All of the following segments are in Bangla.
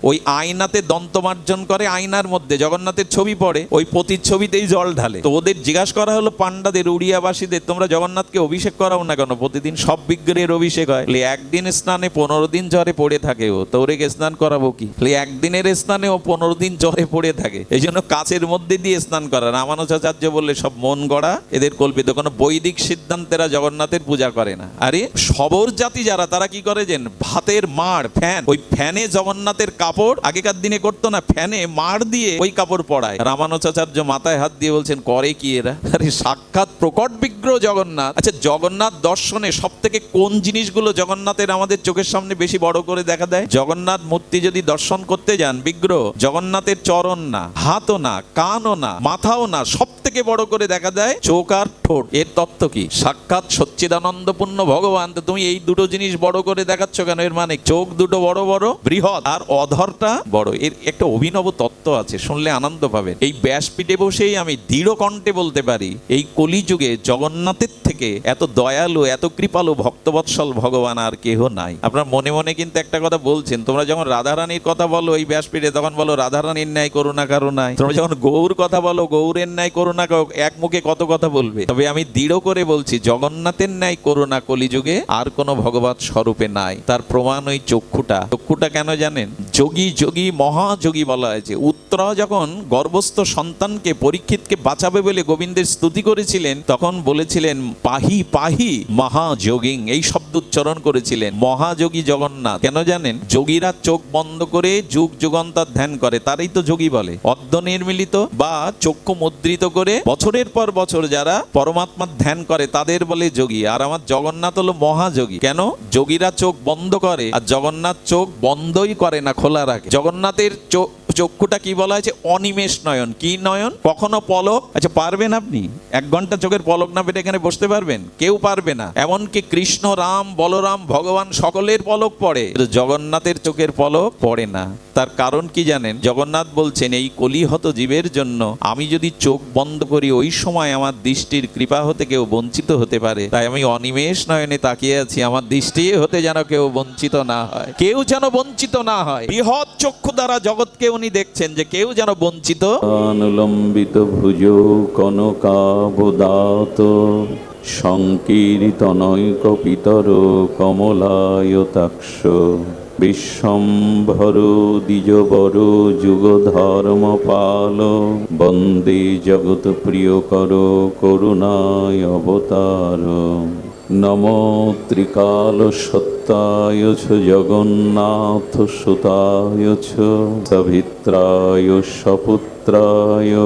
ওই আয়নাতে দন্তমার্জন করে, আয়নার মধ্যে জগন্নাথের ছবি পড়ে, ওই প্রতিচ্ছবিতেই জল ঢালে। তো ওদের জিজ্ঞাসা করা হলো পান্ডাদের, উড়িয়াবাসীদের, তোমরা জগন্নাথকে অভিষেক করাও না কেন? প্রতিদিন সব বিগ্রহের অভিষেক হয়। একদিন স্নানে 15 দিন জ্বরে পড়ে থাকে ও, তো ওরে স্নান করাবো কি? একদিনের স্নানে ও 15 দিন জ্বরে পড়ে থাকে, এই জন্য কাচের মধ্যে দিয়ে স্নান করা। রামানুজাচার্য বললে সব মন গড়া, এদের কল্পিত, কোনো বৈদিক সিদ্ধান্তেরা জগন্নাথের পূজা করে না। আরে সবর জাতি যারা, তারা কি করে যেন ভাতের মাড়, ফ্যান, ওই ফ্যানে জগন্নাথের কাপড় আগেকার দিনে করতো না, ফ্যানে মাড় দিয়ে ওই কাপড় পরায়। রামানুজাচার্য মাথায় হাত দিয়ে বলছেন, করে কি এরা? আরে সাক্ষাৎ প্রকট বিগ্রহ জগন্নাথ। আচ্ছা, জগন্নাথ দর্শনে সব থেকে কোন জিনিসগুলো জগন্নাথের আমাদের চোখের সামনে বেশি বড় করে দেখা দেয়? জগন্নাথ মূর্তি যদি দর্শন করতে যান, বিগ্রহ, জগন্নাথের চরণ না, হাতও না, কানও না, মাথাও না, সব থেকে বড় করে দেখা দেয় চোখ আর ঠোঁট। এর তত্ত্ব কি? সাক্ষাৎ সচ্চিদানন্দপূর্ণ ভগবান। তো তুমি এই দুটো জিনিস বড় করে দেখাচ্ছ কেন? এর মানে চোখ দুটো বড় বড়, বৃহৎ, আর অধরটা বড়। এর একটা অভিনব তত্ত্ব আছে, শুনলে আনন্দ পাবেন। এই ব্যাসপীঠে বসেই আমি দৃঢ় কণ্ঠে বলতে পারি, এই কলিযুগে জগন্নাথের থেকে এত দয়ালু, এত কৃপালু, ভক্তবৎসল ভগবান আর কেহ নাই। আপনার মনে মনে কিন্তু একটা কথা বলছেন, তোমরা যখন রাধারানীর কথা বলো এই ব্যাসপীঠে, তখন বলো রাধারানীর ন্যায় করুণা কারো নাই। তোমরা যখন গৌর কথা বলো, গৌরের ন্যায় করুণা, এক মুখে কত কথা বলবে। তবে আমি দৃঢ় করে বলছি, জগন্নাথের ন্যায় করুণা কলিযুগে আর কোনো ভগবৎ স্বরূপে নাই। তার প্রমাণ ওই চক্ষুটা। চক্ষুটা কেন জানেন? যোগী যোগী মহাযোগী বলা হয়েছে। উত্তরা যখন গর্ভস্থ সন্তানকে, পরীক্ষিতকে বাঁচাবে বলে গোবিন্দের স্তুতি করেছিলেন, তখন বলেছিলেন পাহি পাহি মহাযোগী, এই শব্দ উচ্চারণ করেছিলেন। মহাযোগী জগন্নাথ। কেন জানেন? যোগীরা চোখ বন্ধ করে যুগ যুগান্তর ধ্যান করে, তারই তো যোগী বলে। অর্ধ নির্মিলিত বা চক্ষু মুদ্রিত করে বছরের পর বছর যারা পরমাত্মার ধ্যান করে, তাদের বলে যোগী। আর আমার জগন্নাথ হলো মহাযোগী। কেন? যোগীরা চোখ বন্ধ করে, আর জগন্নাথ চোখ বন্ধই করে না, খোলা রাখে। জগন্নাথের চক্ষুটা কি বলা হয়েছে? অনিমেষ নয়ন। কি নয়ন? কখনো পলক। আচ্ছা, পারবেন আপনি 1 ঘন্টা চোখের পলক না পেটে এখানে বসতে পারবেন? কেউ পারবে না। এমনকি কৃষ্ণ, রাম, বলরাম, ভগবান সকলের পলক পড়ে, জগন্নাথের চোখের পলক পড়ে না। তার কারণ কি জানেন? জগন্নাথ বলছেন, এই কলিহত জীবের জন্য আমি যদি চোখ বন্ধ করি, ওই সময় আমার দৃষ্টির কৃপা হতে কেউ বঞ্চিত হতে পারে। তাই আমি অনিমেষ নয়নে তাকিয়ে আছি, আমার দৃষ্টি হতে যেন কেউ বঞ্চিত না হয়, কেউ যেন বঞ্চিত না হয়। বৃহৎ চক্ষু দ্বারা জগৎকে উনি দেখছেন, যে কেউ যেন বঞ্চিত। অনুলম্বিত ভুজ কনকাবদাত সংকীর্তনৈক পিতর কমলায়তাক্ষ বিশ্বম্ভর দ্বিজবর যুগ ধর্মপাল বন্দে জগৎ প্রিয় কর করুণায় অবতার। নমো ত্রিকাল সত্যায় চ জগন্নাথ সুতায় চ সভিত্রায় সপুত্রায়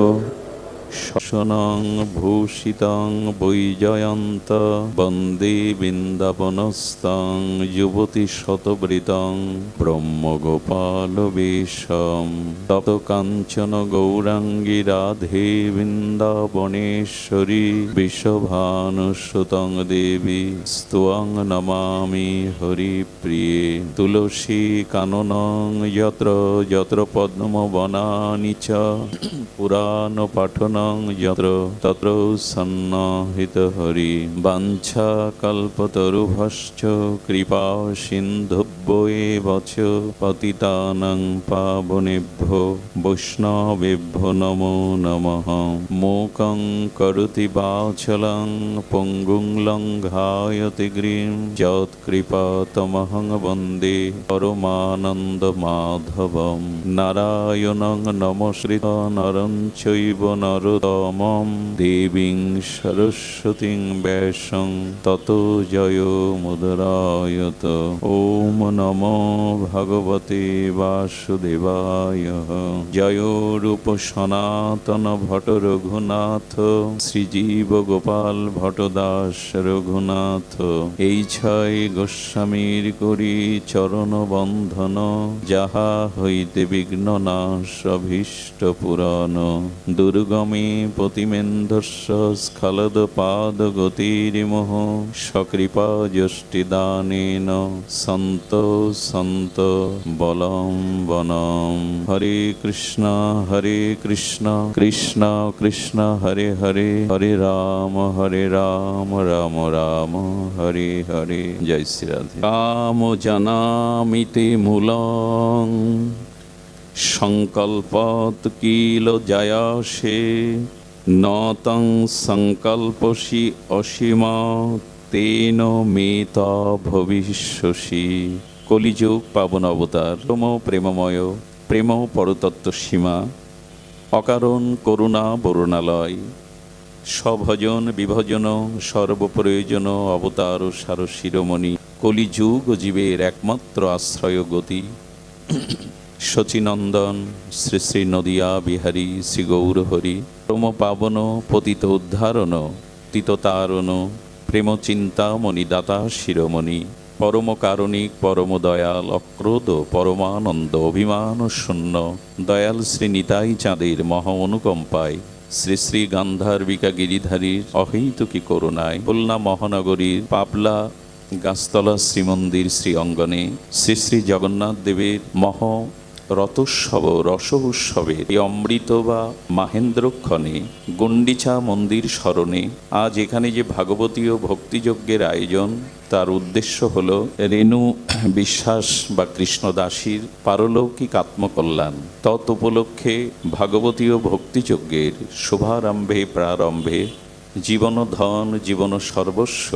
শশনং ভূষিতং বৈজয়ন্ত বন্দে বৃন্দাবনস্তং যুবতী শতবৃতং ব্রহ্মগোপাল বেশম তত কাঞ্চন গৌরাঙ্গী রাধে বৃন্দাবনেশ্বরী বিশ্বভানুসুতং দেবী স্তুয়ং নমামি হরিপ্রিয়ে। তুলসী কাননং যত্র যত্র পদ্মবনানি চ পুরাণ পাঠন যত্র তত্র সন্নিহিত হরি। বাঞ্ছা কল্পতরুভশ্চ কৃপা সিন্ধুভ্যো এব চ পতিতানাং পাবনেভ্যো বৈষ্ণবেভ্যো নমো নমঃ। মূকং করোতি বাচালং পঙ্গুং লঙ্ঘায়তে গিরিং যৎকৃপাতমহং বন্দে পরমানন্দ মাধবম। নারায়ণং নমস্কৃত্য নরং চৈব নরোত্তমং দেবীং সরস্বতীং ব্যাসং ততো জয়মুদরায়ত। ওম নমো ভগবতে বাসুদেবায়। জয় রূপ সনাতন ভট্ট রঘুনাথ শ্রীজীব গোপাল ভট্টদাস রঘুনাথ। এই 6 গোস্বামীর করি চরণ বন্ধন যাহা হইতে বিঘ্ন নাশ অভীষ্ট পুরাণ। দুর্গমে প্রতিমেন্ধস্য স্খলদ পাদ গতির্মোহ সকৃপা যষ্টিদানেন সন্ত সন্ত বলম বনম। হরে কৃষ্ণ কৃষ্ণ কৃষ্ণ হরে হরে, হরে রাম রাম রাম হরে হরে। জয় শ্রী রাধে। রাম জানামিতে মূলং সংকল্পত কিল জায়াসে ন তং সংকল্পসি অসীমা তেন মেতা ভবিষ্যসি। কলিযুগ পাবন অবতার প্রেমময় প্রেম পরতত্ত্ব সীমা, অকারণ করুণা বরুণালয়, স্বভজন বিভজন সর্বপ্রয়োজন অবতার সার শিরোমণি, কলিযুগ জীবের একমাত্র আশ্রয় গতি। শচীনন্দন শ্রী শ্রী নদিয়া বিহারী শ্রী গৌরহরি, পরম পাবন পতিত উদ্ধারণ তিততারণ প্রেম চিন্তামণি দাতা শিরোমণি, পরম কারণিক পরম দয়াল অক্রোধ পরমানন্দ অভিমান শূন্য দয়াল শ্রী নিতাই চাঁদের মহা অনুকম্পায়, শ্রী শ্রী গান্ধার্বিকা গিরিধারীর অহৈতুকী করুণায়, খুলনা মহানগরীর পাবলা গাছতলা শ্রীমন্দির শ্রী অঙ্গনে শ্রী শ্রী জগন্নাথ দেবের মহ রথোৎসব রস উৎসবে এই অমৃত বা মাহেন্দ্রক্ষণে গুন্ডিচা মন্দির স্মরণে আজ এখানে যে ভাগবতীয় ভক্তিযজ্ঞের আয়োজন, তার উদ্দেশ্য হল রেণু বিশ্বাস বা কৃষ্ণদাসীর পারলৌকিক আত্মকল্যাণ। তৎ উপলক্ষে ভাগবতীয় ভক্তিযজ্ঞের শুভারম্ভে প্রারম্ভে জীবন ধন জীবন সর্বস্ব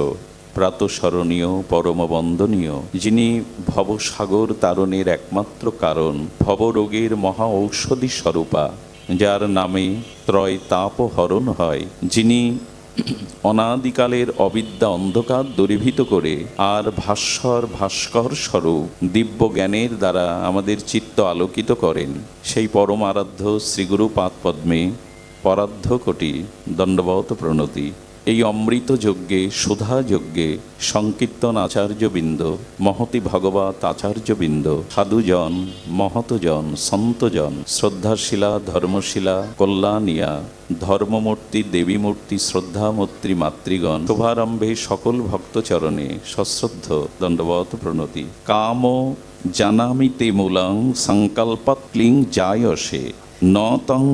প্রাতঃস্মরণীয় পরম বন্দনীয়, যিনি ভবসাগর তারণের একমাত্র কারণ, ভবরোগের মহা ঔষধি স্বরূপা, যার নামে ত্রয় তাপ হরণ হয়, যিনি অনাদিকালের অবিদ্যা অন্ধকার দূরীভূত করে আর ভাস্কর স্বরূপ দিব্য জ্ঞানের দ্বারা আমাদের চিত্ত আলোকিত করেন, সেই পরম আরাধ্য শ্রীগুরু পাদপদ্মে পরাধ্য কোটি দণ্ডবত প্রণতি। এই অমৃত যজ্ঞে সুধা যজ্ঞে সংকীর্তন আচার্যবৃন্দ, মহতি ভগবত আচার্যবৃন্দ, সাধুজন মহতজন সন্তজন, শ্রদ্ধাশীলা ধর্মশীলা কল্যাণিয়া ধর্মমূর্তি দেবীমূর্তি শ্রদ্ধামূর্তি মাতৃগণ, শুভারম্ভে সকল ভক্তচরণে সশ্রদ্ধ দণ্ডবত প্রণতি। কাম জানামি তে মূলং সংকল্পত ক্লিং জায়সে ন তং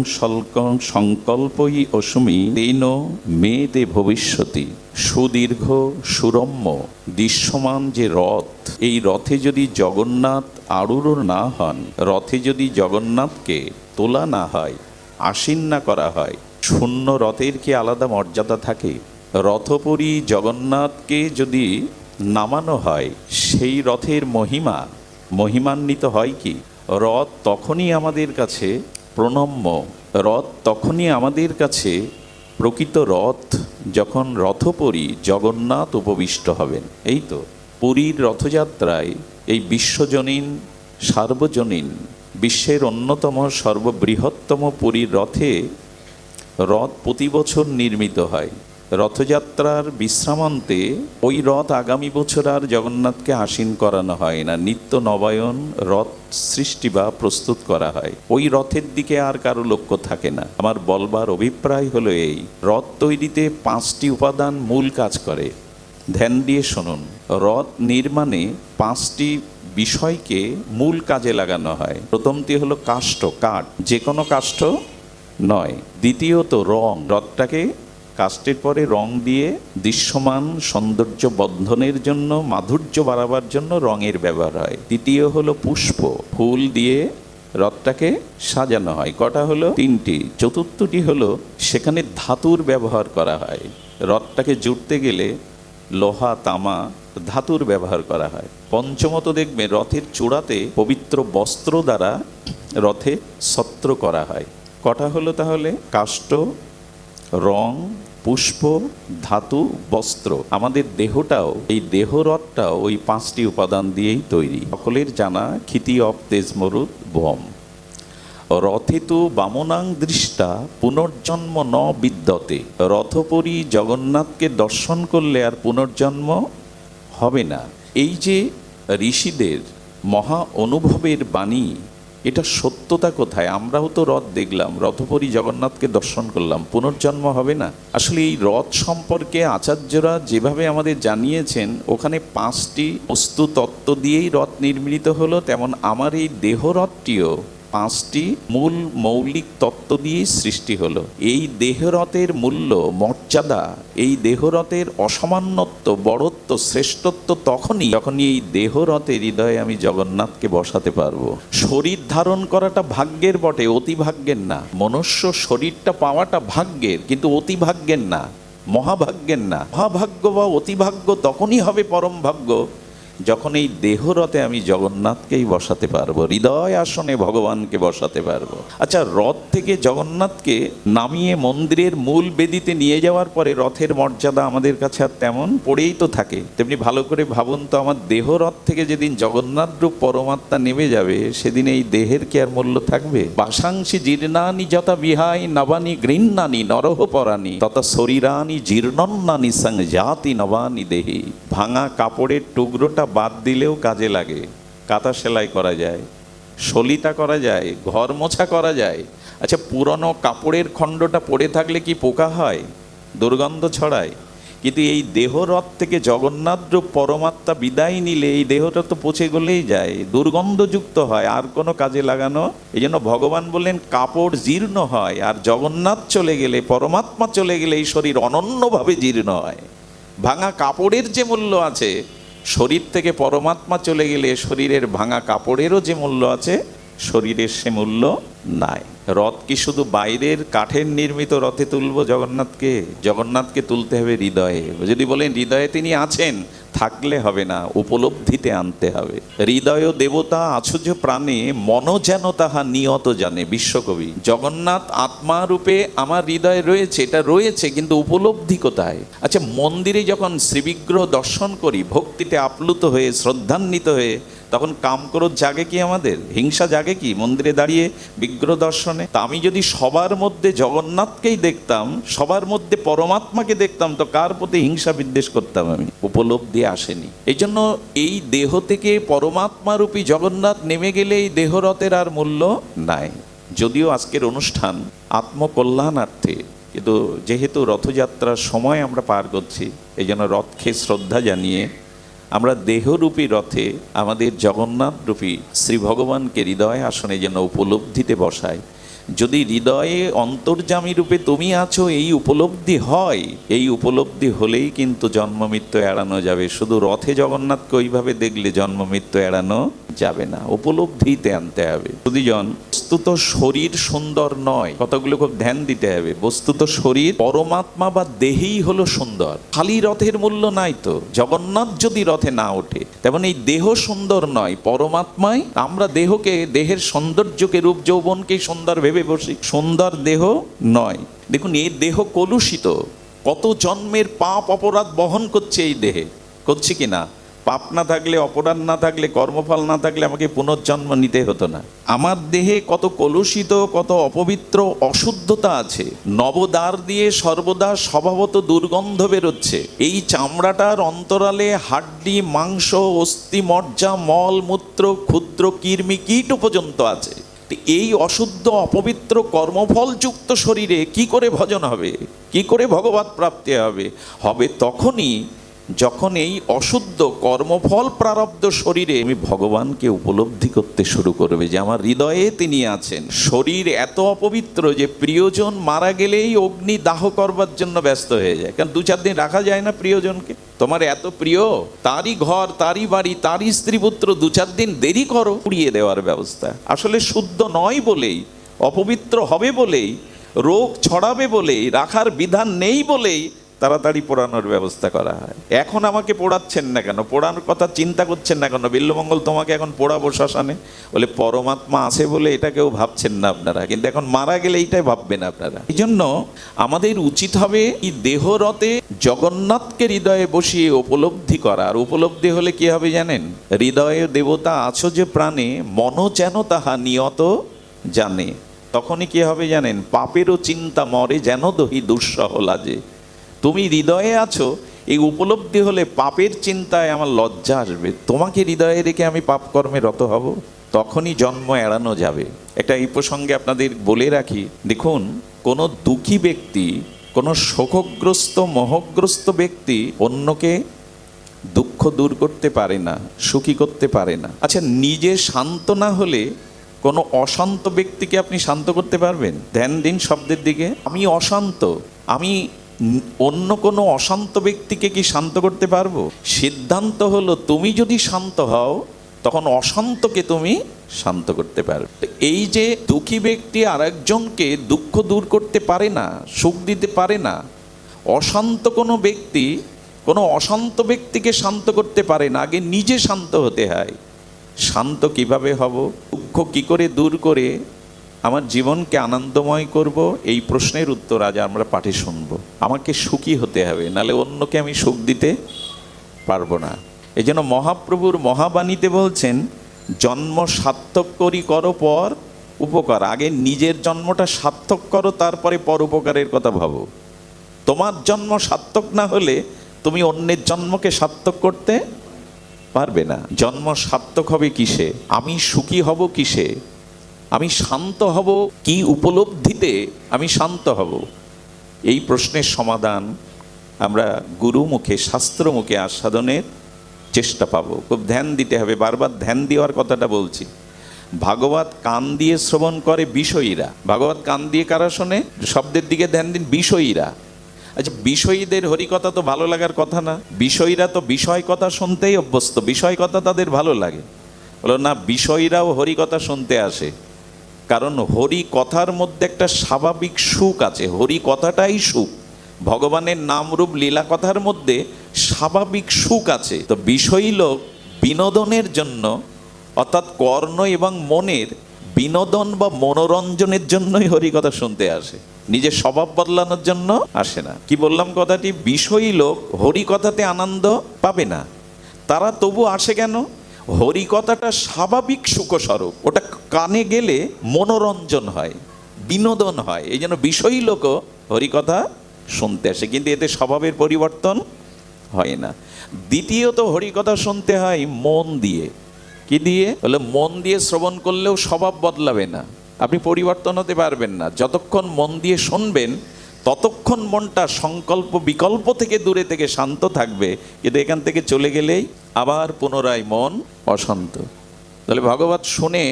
সংকল্পই অসুমি তেন মে তে ভবিষ্যতি। সুদীর্ঘ সুরম্য দৃশ্যমান যে রথ, এই রথে যদি জগন্নাথ আরূঢ় না হন, রথে যদি জগন্নাথকে তোলা না হয়, আসীন না করা হয়, শূন্য রথের কি আলাদা মর্যাদা থাকে? রথপুরী জগন্নাথকে যদি নামানো হয়, সেই রথের মহিমান্বিত হয় কি? রথ তখনই আমাদের কাছে প্রণম্য, রথ তখনই আমাদের কাছে প্রকৃত রথ যখন রথপুরী জগন্নাথ উপবিষ্ট হবেন। এই তো পুরীর রথযাত্রায় এই বিশ্বজনীন সার্বজনীন বিশ্বের অন্যতম সর্ববৃহত্তম পুরীর রথ প্রতি বছর নির্মিত হয়। রথযাত্রার বিশ্রামান্তে ওই রথ আগামী বছর আর জগন্নাথকে আসীন করানো হয় না, নিত্য নবায়ন রথ সৃষ্টি বা প্রস্তুত করা হয়। ওই রথের দিকে আর কারো লক্ষ্য থাকে না। আমার বলবার অভিপ্রায় হলো এই, রথ তৈরিতে 5টি উপাদান মূল কাজ করে। ধ্যান দিয়ে শুনুন, রথ নির্মাণে 5টি বিষয়কে মূল কাজে লাগানো হয়। প্রথমটি হলো কাষ্ঠ, কাঠ, যে কোনো কাষ্ঠ নয়। দ্বিতীয়ত রং, রথটাকে কাষ্ঠের পরে রং দিয়ে দৃশ্যমান সৌন্দর্য বর্ধনের জন্য, মাধুর্য বাড়াবার জন্য রঙের ব্যবহার হয়। তৃতীয় হলো পুষ্প, ফুল দিয়ে রথটাকে সাজানো হয়। কটা হলো? 3টি। চতুর্থটি হলো সেখানে ধাতুর ব্যবহার করা হয়। রথটাকে জুড়তে গেলে লোহা তামা ধাতুর ব্যবহার করা হয়। পঞ্চমত দেখবে রথের চূড়াতে পবিত্র বস্ত্র দ্বারা রথে ছত্র করা হয়। কটা হলো তাহলে? কাষ্ঠ, রং, পুষ্প, ধাতু, বস্ত্র। আমাদের দেহটাও, এই দেহরথটাও ওই 5টি উপাদান দিয়েই তৈরি। সকলের জানা ক্ষিতি অব তেজমরুদ বম। রথে তো বামনাং দৃষ্টা পুনর্জন্ম ন বিদ্যতে। রথপুরী জগন্নাথকে দর্শন করলে আর পুনর্জন্ম হবে না। এই যে ঋষিদের মহা অনুভবের বাণী, এটা সত্যতা কোথায়? আমরাও তো রথ দেখলাম, রথপুরী জগন্নাথকে দর্শন করলাম, পুনর্জন্ম হবে না? আসলে এই রথ সম্পর্কে আচার্যরা যেভাবে আমাদের জানিয়েছেন, ওখানে 5টি বস্তু তত্ত্ব দিয়েই রথ নির্মিত হলো। তেমন আমার এই দেহরথটিও 5টি মূল মৌলিক তত্ত্ব দিয়ে সৃষ্টি হলো। এই দেহরথের মূল্য, মর্যাদা, এই দেহরথের অসামান্যত্ব, বড়ত্ব, শ্রেষ্ঠত্ব তখনই যখন এই দেহরথের হৃদয়ে আমি জগন্নাথকে বসাতে পারবো। শরীর ধারণ করাটা ভাগ্যের বটে, অতি ভাগ্যের না। মনুষ্য শরীরটা পাওয়াটা ভাগ্যের, কিন্তু অতি ভাগ্যের না, মহাভাগ্যের না। মহাভাগ্য বা অতিভাগ্য তখনই হবে পরম ভাগ্য যখন এই দেহরথে আমি জগন্নাথকেই বসাতে পারবো, হৃদয় আসনে ভগবানকে বসাতে পারবো। আচ্ছা, রথ থেকে জগন্নাথকে নামিয়ে মন্দিরের মূল বেদিতে নিয়ে যাওয়ার পরে রথের মর্যাদা আমাদের কাছে আর তেমন পড়েই তো থাকে। তেমনি ভালো করে ভাবুন তো, আমার দেহরথ থেকে যেদিন জগন্নাথ রূপ পরমাত্মা নেমে যাবে, সেদিন এই দেহের কি আর মূল্য থাকবে? বাসাংশি জীর্ণানি যথা বিহাই নবানি গৃহ্ণানি নরহ পরানি তথা শরীরানি জীর্ণন্নানি সংজাতি নবানি দেহি। ভাঙা কাপড়ের টুকরোটা বাদ দিলেও কাজে লাগে। কাঁথা সেলাই করা যায়, সলিতা করা যায়, ঘর মোছা করা যায়। আচ্ছা, পুরনো কাপড়ের খণ্ডটা পড়ে থাকলে কি পোকা হয়, দুর্গন্ধ ছড়ায়? কিন্তু এই দেহরথ থেকে জগন্নাথ রূপ পরমাত্মা বিদায় নিলে এই দেহটা তো পচে গলেই যায়, দুর্গন্ধযুক্ত হয়, আর কোনো কাজে লাগানো। এই জন্য ভগবান বললেন কাপড় জীর্ণ হয়, আর জগন্নাথ চলে গেলে, পরমাত্মা চলে গেলে এই শরীর অনন্যভাবে জীর্ণ হয়। ভাঙা কাপড়ের যে মূল্য আছে, শরীর থেকে পরমাত্মা চলে গেলে শরীরের ভাঙা কাপড়েরও যে মূল্য আছে, শরীরের সে মূল্য নাই। রথ কি শুধু বাইরের কাঠের নির্মিত রথে তুলবো জগন্নাথকে? জগন্নাথকে তুলতে হবে হৃদয়ে। যদি বলেন হৃদয়ে তিনি আছেন, থাকলে হবে না, উপলব্ধিতে আনতে হবে। হৃদয় দেবতা আছুজ প্রাণে মন যেন তাহা নিয়ত জানে। বিশ্বকবি। জগন্নাথ আত্মা রূপে আমার হৃদয়ে রয়েছে, এটা রয়েছে, কিন্তু উপলব্ধি কোথায়? আচ্ছা, মন্দিরে যখন শ্রীবিগ্রহ দর্শন করি, ভক্তিতে আপ্লুত হয়ে, শ্রদ্ধান্বিত হয়ে, তখন কামক্রোধ জাগে কি আমাদের? হিংসা জাগে কি মন্দিরে দাঁড়িয়ে বিগ্রহ দর্শনে? তা আমি যদি সবার মধ্যে জগন্নাথকেই দেখতাম, সবার মধ্যে পরমাত্মাকে দেখতাম, তো কার প্রতি হিংসা বিদ্বেষ করতাম আমি? উপলব্ধি আসেনি। এই জন্য এই দেহ থেকে পরমাত্মারূপী জগন্নাথ নেমে গেলে এই দেহরথের আর মূল্য নাই। যদিও আজকের অনুষ্ঠান আত্মকল্যাণার্থে, কিন্তু যেহেতু রথযাত্রার সময় আমরা পার করছি, এই জন্য রথকে শ্রদ্ধা জানিয়ে আমরা দেহরূপী রথে আমাদের জগন্নাথ রূপী শ্রী ভগবানকে হৃদয় আসনে যেন উপলব্ধিতে বসাই। যদি হৃদয়ে অন্তর্যামী রূপে তুমি আছো এই উপলব্ধি হয়, এই উপলব্ধি হলেই কিন্তু জন্ম মৃত্যু এড়ানো যাবে। শুধু রথে জগন্নাথকে ওইভাবে দেখলে জন্ম মৃত্যু এড়ানো যাবে না, উপলব্ধিতে আনতে হবে। বুদ্ধিজন, বস্তুত শরীর সুন্দর নয়, কতগুলো খুব ধ্যান দিতে হবে। বস্তুত শরীর, পরমাত্মা বা দেহেই হলো সুন্দর। খালি রথের মূল্য নাই তো। জগন্নাথ যদি রথে না ওঠে, তেমন এই দেহ সুন্দর নয়, পরমাত্মাই। আমরা দেহকে, দেহের সৌন্দর্যকে, রূপ যৌবনকে সুন্দর ভেবে বসি, সুন্দর দেহ নয়। দেখুন, এই দেহ কলুষিত, কত জন্মের পাপ অপরাধ বহন করছে এই দেহে, করছে কিনা? পাপ না থাকলে, অপরাধ না থাকলে, কর্মফল না থাকলে আমাকে পুনর্জন্ম নিতে হতো না। আমার দেহে কত কলুষিত, কত অপবিত্র অশুদ্ধতা আছে। নবদ্বার দিয়ে সর্বদা স্বভাবত দুর্গন্ধ বেরোচ্ছে। এই চামড়াটার অন্তরালে হাড্ডি, মাংস, অস্থি, মজ্জা, মল, মূত্র, ক্ষুদ্র কৃমি, কীট পর্যন্ত আছে। এই অশুদ্ধ অপবিত্র কর্মফলযুক্ত শরীরে কি করে ভজন হবে, কি করে ভগবৎ প্রাপ্তি হবে? হবে তখনই যখন এই অশুদ্ধ কর্মফল প্রারব্ধ শরীরে আমি ভগবানকে উপলব্ধি করতে শুরু করবে যে আমার হৃদয়ে তিনি আছেন। শরীর এত অপবিত্র যে প্রিয়জন মারা গেলেই অগ্নি দাহ করবার জন্য ব্যস্ত হয়ে যায়। কারণ 2-4 দিন রাখা যায় না প্রিয়জনকে। তোমার এত প্রিয়, তারই ঘর, তারই বাড়ি, তারই স্ত্রী পুত্র, 2-4 দিন দেরি করো পুড়িয়ে দেওয়ার ব্যবস্থা। আসলে শুদ্ধ নয় বলেই, অপবিত্র হবে বলেই, রোগ ছড়াবে বলেই, রাখার বিধান নেই বলেই তাড়াতাড়ি পোড়ানোর ব্যবস্থা করা হয়। এখন আমাকে পোড়াচ্ছেন না কেন, পোড়ানোর কথা চিন্তা করছেন না কেন? বিল্লমঙ্গল, তোমাকে এখন পোড়াবো শ্মশানে, বলে পরমাত্মা আছে বলে এটা কেউ ভাবছেন না আপনারা, কিন্তু এখন মারা গেলে এইটাই ভাববেন আপনারা। এই জন্য আমাদের উচিত হবে এই দেহরথে জগন্নাথকে হৃদয়ে বসিয়ে উপলব্ধি করা। আর উপলব্ধি হলে কি হবে জানেন? হৃদয়ে দেবতা আছো যে প্রাণে মন যেন তাহা নিয়ত জানে। তখনই কি হবে জানেন? পাপেরও চিন্তা মরে যেন দহি দুঃসহ লাজে। তুমি হৃদয়ে আছো, এই উপলব্ধি হলে পাপের চিন্তায় আমার লজ্জা আসবে। তোমাকে হৃদয়ে রেখে আমি পাপ কর্মে রত হব, তখনই জন্ম এড়ানো যাবে। একটা এই প্রসঙ্গে আপনাদের বলে রাখি, দেখুন, কোনো দুঃখী ব্যক্তি, কোনো শোকগ্রস্ত, মোহগ্রস্ত ব্যক্তি অন্যকে দুঃখ দূর করতে পারে না, সুখী করতে পারে না। আচ্ছা, নিজে শান্ত না হলে কোনো অশান্ত ব্যক্তিকে আপনি শান্ত করতে পারবেন? ধ্যান দিন শব্দের দিকে। আমি অশান্ত, আমি অন্য কোনো অশান্ত ব্যক্তিকে কি শান্ত করতে পারবো? সিদ্ধান্ত হলো তুমি যদি শান্ত হও তখন অশান্তকে তুমি শান্ত করতে পারবে। এই যে দুঃখী ব্যক্তি আরেকজনকে দুঃখ দূর করতে পারে না, সুখ দিতে পারে না, অশান্ত কোনো ব্যক্তি কোনো অশান্ত ব্যক্তিকে শান্ত করতে পারে না, আগে নিজে শান্ত হতে হয়। শান্ত কিভাবে হব? দুঃখ কি করে দূর করে আমার জীবনকে আনন্দময় করব, এই প্রশ্নের উত্তর আজ আমরা পাঠে শুনব। আমাকে সুখী হতে হবে, নাহলে অন্যকে আমি সুখ দিতে পারবো না। এই জন্য মহাপ্রভুর মহাবাণীতে বলছেন, জন্ম সার্থক করি করো পর উপকার। আগে নিজের জন্মটা সার্থক করো, তারপরে পর উপকারের কথা ভাবো। তোমার জন্ম সার্থক না হলে তুমি অন্যের জন্মকে সার্থক করতে পারবে না। জন্ম সার্থক হবে কিসে? আমি সুখী হব কিসে? আমি শান্ত হব কি উপলব্ধিতে আমি শান্ত হব? এই প্রশ্নের সমাধান আমরা গুরু মুখে, শাস্ত্র মুখে আস্বাদনের চেষ্টা পাবো। খুব ধ্যান দিতে হবে, বারবার ধ্যান দেওয়ার কথাটা বলছি। ভাগবত কান দিয়ে শ্রবণ করে বিষয়ীরা। ভাগবত কান দিয়ে কারা শোনে? শব্দের দিকে ধ্যান দিন, বিষয়ীরা। আচ্ছা, বিষয়ীদের হরিকথা তো ভালো লাগার কথা না? বিষয়ীরা তো বিষয় কথা শুনতেই অভ্যস্ত, বিষয় কথা তাদের ভালো লাগে। বলো না, বিষয়ীরাও হরিকথা শুনতে আসে, কারণ হরি কথার মধ্যে একটা স্বাভাবিক সুখ আছে। হরি কথাটাই সুখ, ভগবানের নামরূপ লীলা কথার মধ্যে স্বাভাবিক সুখ আছে। তো বিষয়ী লোক বিনোদনের জন্য, অর্থাৎ কর্ণ এবং মনের বিনোদন বা মনোরঞ্জনের জন্যই হরিকথা শুনতে আসে, নিজের স্বভাব বদলানোর জন্য আসে না। কি বললাম কথাটি? বিষয়ী লোক হরিকথাতে আনন্দ পাবে না, তারা তবু আসে কেন? হরিকথাটা স্বাভাবিক সুখস্বরূপ, ওটা কানে গেলে মনোরঞ্জন হয়, বিনোদন হয়। এই জন্য বিষয়ী লোকও হরিকথা শুনতে আসে, কিন্তু এতে স্বভাবের পরিবর্তন হয় না। দ্বিতীয়ত হরিকথা শুনতে হয় মন দিয়ে। কি দিয়ে? বলে মন দিয়ে শ্রবণ করলেও স্বভাব বদলাবে না, আপনি পরিবর্তন হতে পারবেন না। যতক্ষণ মন দিয়ে শুনবেন ততক্ষণ মনটা সংকল্প বিকল্প থেকে দূরে থেকে শান্ত থাকবে, কিন্তু এখান থেকে চলে গেলেই আবার পুনরায় মন অশান্ত। তাহলে ভাগবত শুনে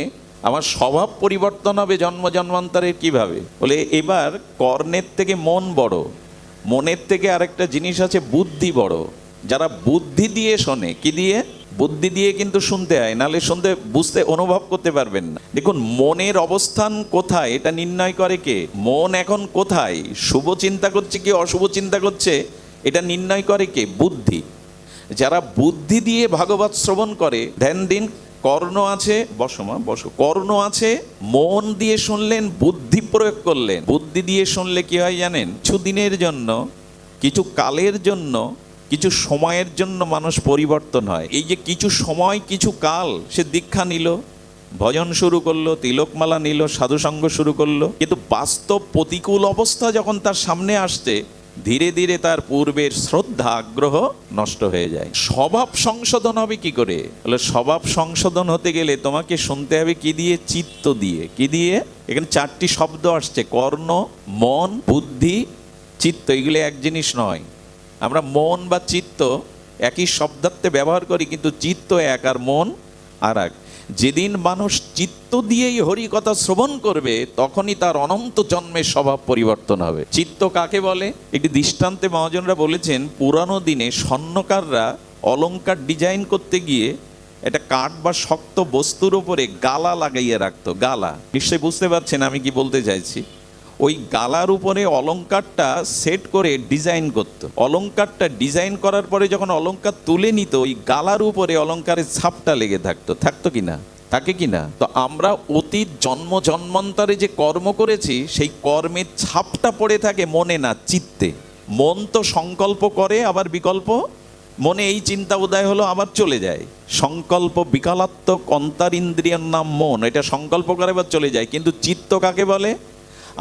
আমার স্বভাব পরিবর্তন হবে জন্ম জন্মান্তরের। কিভাবে? বলে এবার কর্ণের থেকে মন বড়, মনের থেকে আরেকটা জিনিস আছে বুদ্ধি বড়। যারা বুদ্ধি দিয়ে শোনে, কি দিয়ে? বুদ্ধি দিয়ে কিন্তু শুনতে হয়, নাহলে শুনতে বুঝতে অনুভব করতে পারবেন না। দেখুন, মনের অবস্থান কোথায় এটা নির্ণয় করে কে? মন এখন কোথায়, শুভ চিন্তা করছে কি অশুভ চিন্তা করছে, এটা নির্ণয় করে কে? বুদ্ধি। যারা বুদ্ধি দিয়ে ভাগবত শ্রবণ করে, ধ্যান দিন, কর্ণ আছে, বসমা বসো, কর্ণ আছে, মন দিয়ে শুনলেন, বুদ্ধি প্রয়োগ করলেন। বুদ্ধি দিয়ে শুনলে কি হয় জানেন? কিছু দিনের জন্য, কিছু কালের জন্য, কিছু সময়ের জন্য মানুষ পরিবর্তন হয়। এই যে কিছু সময় কিছু কাল সে দীক্ষা নিল, ভজন শুরু করলো, তিলকমালা নিল, সাধুসঙ্গ শুরু করলো, কিন্তু বাস্তব প্রতিকূল অবস্থা যখন তার সামনে আসছে, ধীরে ধীরে তার পূর্বের শ্রদ্ধা আগ্রহ নষ্ট হয়ে যায়। স্বভাব সংশোধন হবে কি করে? বলে স্বভাব সংশোধন হতে গেলে তোমাকে শুনতে হবে কি দিয়ে? চিত্ত দিয়ে। কি দিয়ে? এখানে চারটি শব্দ আসছে, কর্ণ, মন, বুদ্ধি, চিত্ত। এগুলো এক জিনিস নয়। আমরা মন বা চিত্ত একই শব্দার্থে ব্যবহার করি, কিন্তু চিত্ত এক আর মন আর এক। যেদিন মানুষ চিত্ত দিয়েই হরিকথা শ্রবণ করবে, তখনই তার অনন্ত জন্মের স্বভাব পরিবর্তন হবে। চিত্ত কাকে বলে? একটি দৃষ্টান্তে মহাজনরা বলেছেন, পুরানো দিনে স্বর্ণকাররা অলংকার ডিজাইন করতে গিয়ে একটা কাঠ বা শক্ত বস্তুর উপরে গালা লাগাইয়ে রাখতো। গালা, নিশ্চয়ই বুঝতে পারছেন আমি কি বলতে চাইছি। ওই গালার উপরে অলংকারটা সেট করে ডিজাইন করত। অলংকারটা ডিজাইন করার পরে যখন অলংকার তুলে নিত, ওই গালার উপরে অলংকারের ছাপটা লেগে থাকতো কিনা? থাকে কিনা? তো আমরা অতীত জন্ম জন্মান্তরে যে কর্ম করেছি, সেই কর্মের ছাপটা পড়ে থাকে মনে না, চিত্তে। মন তো সংকল্প করে, আবার বিকল্প, মনে এই চিন্তা উদয় হলো, আবার চলে যায়। সংকল্প বিকলাত্মক অন্তরিন্দ্রিয়ের নাম মন, এটা সংকল্প করে আবার চলে যায়। কিন্তু চিত্ত কাকে বলে?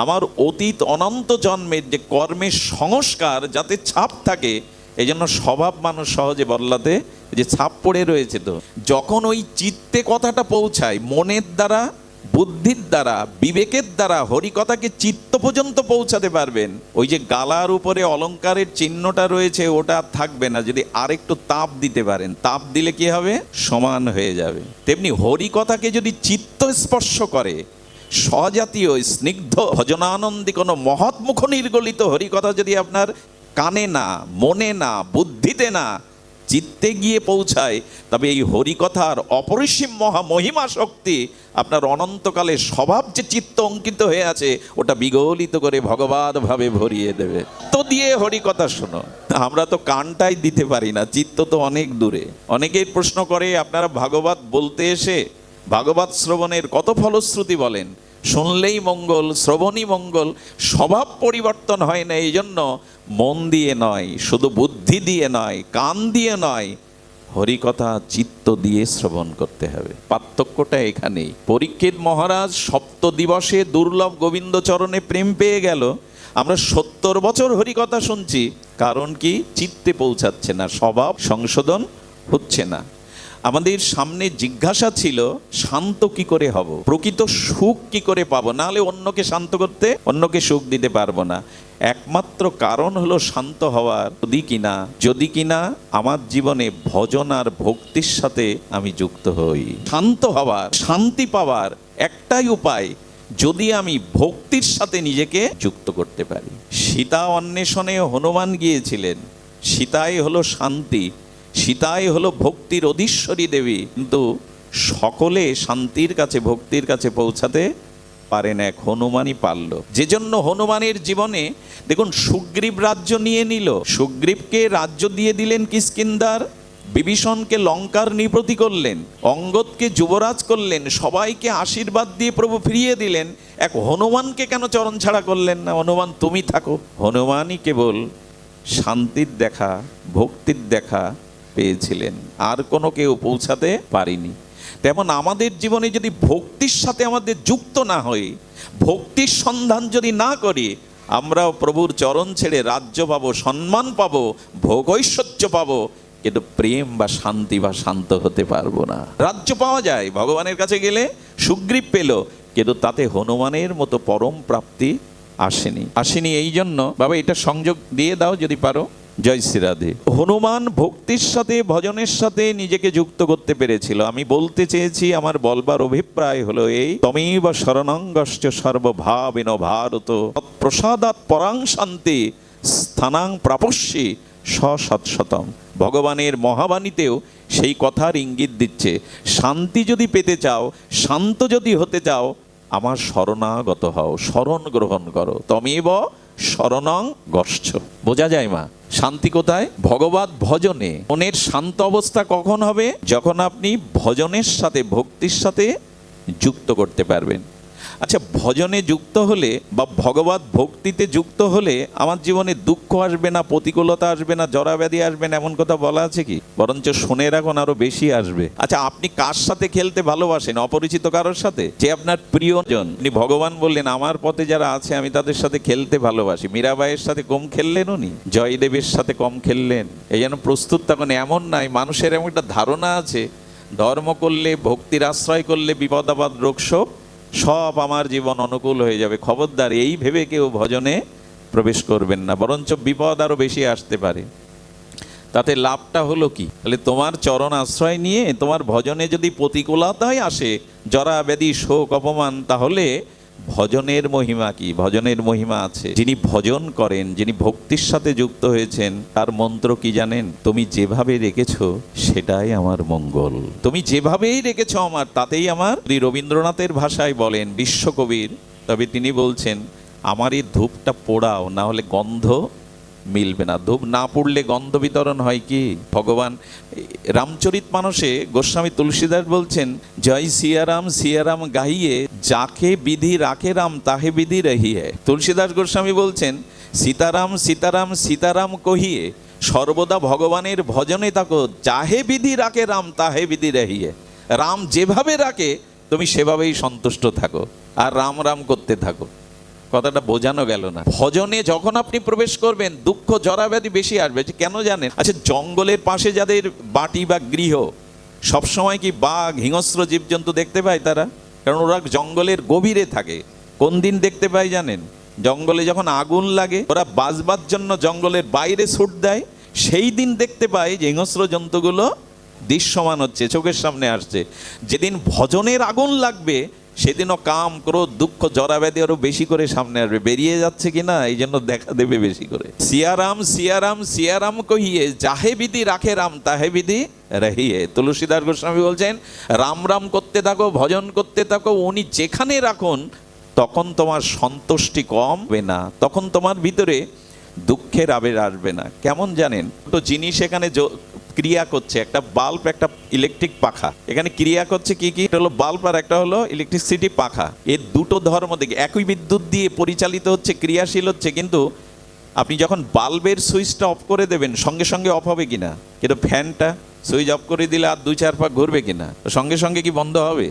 আমার অতীত অনন্ত জন্মের যে কর্মের সংস্কার যাতে ছাপ থাকে, এই জন্য স্বভাব মানুষ সহজে বদলাতে, যে ছাপ পড়ে রয়েছে। তো যখন ওই চিত্তে কথাটা পৌঁছায়, মনের দ্বারা বুদ্ধির দ্বারা, বিবেকের দ্বারা হরিকথাকে চিত্ত পর্যন্ত পৌঁছাতে পারবেন। ওই যে গালার উপরে অলংকারের চিহ্নটা রয়েছে ওটা আর থাকবে না, যদি আরেকটু তাপ দিতে পারেন। তাপ দিলে কি হবে? সমান হয়ে যাবে। তেমনি হরিকথাকে যদি চিত্ত স্পর্শ করে, স্বজাতীয় স্নিগ্ধ ভজনানন্দী কোনো মহৎ মুখ নির্গলিত হরিকথা যদি আপনার কানে না, মনে না, বুদ্ধিতে না, চিত্তে গিয়ে পৌঁছায়, তবে এই হরিকথার অপরিসীম মহা মহিমা শক্তি আপনার অনন্তকালে স্বভাব যে চিত্ত অঙ্কিত হয়ে আছে ওটা বিগলিত করে ভগবৎ ভাবে ভরিয়ে দেবে। তো দিয়ে হরিকথা শোনো, আমরা তো কানটাই দিতে পারি না, চিত্ত তো অনেক দূরে। অনেকেই প্রশ্ন করে, আপনারা ভাগবত বলতে এসে ভাগবত শ্রবণের কত ফলশ্রুতি বলেন, শুনলেই মঙ্গল, শ্রবণই মঙ্গল। স্বভাব পরিবর্তন হয় না, এই জন্য মন দিয়ে নয়, শুধু বুদ্ধি দিয়ে নয়, কান দিয়ে নয়, হরিকথা চিত্ত দিয়ে শ্রবণ করতে হবে। পার্থক্যটা এখানেই। পরীক্ষিত মহারাজ সপ্ত দিবসে দুর্লভ গোবিন্দ চরণে প্রেম পেয়ে গেল, আমরা 70 বছর হরিকথা শুনছি, কারণ কি? চিত্তে পৌঁছাচ্ছে না, স্বভাব সংশোধন হচ্ছে না। আমাদের সামনে জিজ্ঞাসা ছিল, শান্ত কি করে হব, প্রকৃত সুখ কি করে পাবো, নাহলে অন্যকে শান্ত করতে, অন্যকে সুখ দিতে পারবো না। একমাত্র কারণ হলো শান্ত হওয়ার, যদি কিনা আমার জীবনে ভজন আর ভক্তির সাথে আমি যুক্ত হই। শান্ত হওয়ার, শান্তি পাওয়ার একটাই উপায়, যদি আমি ভক্তির সাথে নিজেকে যুক্ত করতে পারি। সীতা অন্বেষণে হনুমান গিয়েছিলেন, সীতাই হলো শান্তি, সীতাই হলো ভক্তির অধীশ্বরী দেবী, কিন্তু সকলে শান্তির কাছে, ভক্তির কাছে পৌঁছাতে পারেন, এক হনুমানই পারল। যে জন্য হনুমানের জীবনে দেখুন, সুগ্রীব রাজ্য নিয়ে নিল, সুগ্রীবকে রাজ্য দিয়ে দিলেন কিষ্কিন্ধার, বিভীষণকে লঙ্কার নিপতি করলেন, অঙ্গদকে যুবরাজ করলেন, সবাইকে আশীর্বাদ দিয়ে প্রভু ফিরিয়ে দিলেন। এক হনুমানকে কেন চরণ ছাড়া করলেন না? হনুমান তুমি থাকো। হনুমানই কেবল শান্তির দেখা, ভক্তির দেখা পেয়েছিলেন, আর কোনো কেউ পৌঁছাতে পারেনি। তেমন আমাদের জীবনে যদি ভক্তির সাথে আমাদের যুক্ত না হই, ভক্তির সন্ধান যদি না করি, আমরাও প্রভুর চরণ ছেড়ে রাজ্য পাবো, সম্মান পাবো, ভোগ ঐশ্বর্য পাবো, কিন্তু প্রেম বা শান্তি বা শান্ত হতে পারবো না। রাজ্য পাওয়া যায়, ভগবানের কাছে গেলে সুগ্রীব পেল, কিন্তু তাতে হনুমানের মতো পরম প্রাপ্তি আসেনি। এই জন্য বাবা এটা সংযোগ দিয়ে দাও যদি পারো। জয় শ্রী রাধে। হনুমান ভক্তির সাথে, ভজনের সাথে নিজেকে যুক্ত করতে পেরেছিল। আমি বলতে চেয়েছি, আমার বলবার অভিপ্রায় হলো এই, তমেব শরণাঙ্গশ্চ সর্বভাবেন ভারত প্রসাদাৎ পরাং শান্তি স্থানাং প্রাপস্যি সৎশতম। ভগবানের মহাবাণীতেও সেই কথার ইঙ্গিত দিচ্ছে, শান্তি যদি পেতে চাও, শান্ত যদি হতে চাও, আমার শরণাগত হও, শরণ গ্রহণ করো। তমেব শরণং গচ্ছ। বোঝা যায় মা, শান্তি কোথায়? ভগবত ভজনে। মনের শান্ত অবস্থা কখন হবে? যখন আপনি ভজনের সাথে, ভক্তির সাথে যুক্ত করতে পারবেন। আচ্ছা, ভজনে যুক্ত হলে বা ভগবত ভক্তিতে যুক্ত হলে আমার জীবনে দুঃখ আসবে না, প্রতিকূলতা আসবে না, জরাব্যাধি আসবে না, এমন কথা বলা আছে কি? বরঞ্চ শুনে রাখুন, আরো বেশি আসবে। আচ্ছা, আপনি কার সাথে খেলতে ভালোবাসেন? অপরিচিত কারোর সাথে, যে আপনার প্রিয়জন। উনি ভগবান বললেন, আমার পথে যারা আছে আমি তাদের সাথে খেলতে ভালোবাসি। মীরাবাইয়ের সাথে কম খেললেন উনি, জয়দেবের সাথে কম খেললেন। এই যেন প্রস্তুত তখন এমন নাই। মানুষের এমন একটা ধারণা আছে, ধর্ম করলে, ভক্তির আশ্রয় করলে বিপদ আপদ রোগ শোক সব আমার জীবন অনুকূল হয়ে যাবে। খবরদার, এই ভেবে কেউ ভজনে প্রবেশ করবেন না, বরঞ্চ বিপদ আরো বেশি আসতে পারে। তাতে লাভটা হলো কি? তাহলে তোমার চরণ আশ্রয় নিয়ে তোমার ভজনে যদি প্রতিকূলতাই আসে, জরা ব্যাধি শোক অপমান, তাহলে ভজনের মহিমা কি? ভজনের মহিমা আছে। যিনি ভজন করেন, যিনি ভক্তির সাথে যুক্ত হয়েছেন, তার মন্ত্র কি জানেন? তুমি যেভাবে রেখেছো সেটাই আমার মঙ্গল, তুমি যেভাবেই রেখেছো আমার, তাতেই আমার। রবীন্দ্রনাথের ভাষায় বলেন, বিশ্বকবির, তবে তিনি বলছেন, আমার এই ধূপটা পোড়াও, না হলে গন্ধ মিলবে না। ধূপ না পুড়লে গন্ধ বিতরণ হয় কি? ভগবান রামচরিত মানসে গোস্বামী তুলসীদাস বলছেন, জয় সিয়ারাম সিয়ারাম গাহিয়ে, যাকে বিধি রাখে রাম তাহে বিধি রহিয়ে। তুলসীদাস গোস্বামী বলছেন, সীতারাম সীতারাম সীতারাম কহিয়ে, সর্বদা ভগবানের ভজনে থাকো, যাহে বিধি রাখে রাম তাহে বিধি রহিয়ে। রাম যেভাবে রাখে তুমি সেভাবেই সন্তুষ্ট থাকো, আর রাম রাম করতে থাকো। কথাটা বোঝানো গেল না? ভজনে যখন আপনি প্রবেশ করবেন, দুঃখ জরাব্যাধি বেশি আসবে। কেন জানেন? আচ্ছা, জঙ্গলের পাশে যাদের বাটি বা গৃহ, সবসময় কি বাঘ, হিংস্র জীবজন্তু দেখতে পায় তারা? কারণ ওরা জঙ্গলের গভীরে থাকে। কোন দিন দেখতে পাই জানেন? জঙ্গলে যখন আগুন লাগে ওরা বাঁচবার জন্য জঙ্গলের বাইরে ছুট দেয়, সেই দিন দেখতে পাই যে হিংস্র জন্তুগুলো দৃশ্যমান হচ্ছে, চোখের সামনে আসছে। যেদিন ভজনের আগুন লাগবে সেদিনও কাম, ক্রোধ, দুঃখ, জরাব্যাধি আরো বেশি করে সামনে আসবে। বেরিয়ে যাচ্ছে কিনা এই জন্য দেখা দেবে বেশি করে। সিয়ারাম সিয়ারাম সিয়ারাম কহিয়ে যাহে বিধি রাখে রাম তাহে বিধি রাহিয়ে। তুলসীদাস গোস্বামী বলছেন, রাম রাম করতে থাকো, ভজন করতে থাকো, উনি যেখানে রাখুন তখন তোমার সন্তুষ্টি কমবে না, তখন তোমার ভিতরে দুঃখের আবেগ আসবে না। কেমন জানেন? তো জিনিস এখানে ক্রিয়া করছে, একটা বাল্ব, একটা ইলেকট্রিক পাখা, এখানে ক্রিয়া করছে কি কি? হলো বাল্ব আর একটা হলো ইলেকট্রিসিটি পাখা। এর দুটো ধর্ম দেখে একই বিদ্যুৎ দিয়ে পরিচালিত হচ্ছে, ক্রিয়াশীল হচ্ছে, কিন্তু আপনি যখন বাল্বের সুইচটা অফ করে দেবেন সঙ্গে সঙ্গে অফ হবে কিনা? কিন্তু ফ্যানটা সুইচ অফ করে দিলে আর 2-4 পাক ঘুরবে কিনা? সঙ্গে সঙ্গে কি বন্ধ হবে?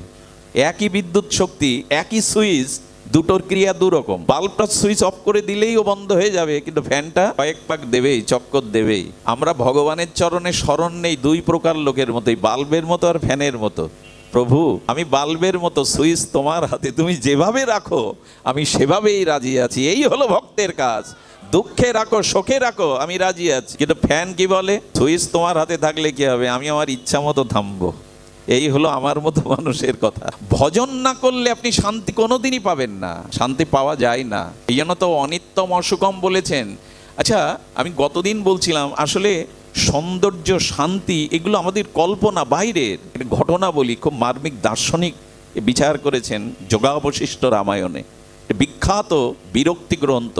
একই বিদ্যুৎ শক্তি, একই সুইচ, দুটোর ক্রিয়া দুরকম। বাল্বটা সুইচ অফ করে দিলেই ও বন্ধ হয়ে যাবে, কিন্তু ফ্যানটা কয়েক পাক দেবেই, চক্কর দেবেই। আমরা ভগবানের চরণে শরণ নেই দুই প্রকার লোকের মতোই, বাল্বের মতো আর ফ্যানের মতো। প্রভু, আমি বাল্বের মতো, সুইচ তোমার হাতে, তুমি যেভাবে রাখো আমি সেভাবেই রাজি আছি। এই হলো ভক্তের কাজ। দুঃখে রাখো, সুখে রাখো, আমি রাজি আছি। কিন্তু ফ্যান কি বলে? সুইচ তোমার হাতে থাকলে কি হবে? আমি আমার ইচ্ছা মতো থামবো। এই হলো আমার মতো মানুষের কথা। ভজন না করলে আপনি শান্তি কোনোদিনই পাবেন না, শান্তি পাওয়া যায় না। এই জন্য তো অনিত্যম অসুখম বলেছেন। আচ্ছা, আমি গতদিন বলছিলাম আসলে সৌন্দর্য, শান্তি এগুলো আমাদের কল্পনা বাইরের। ঘটনা বলি, খুব মার্মিক দার্শনিক বিচার করেছেন যোগাবশিষ্ট রামায়ণে। বিখ্যাত বিরক্তি গ্রন্থ,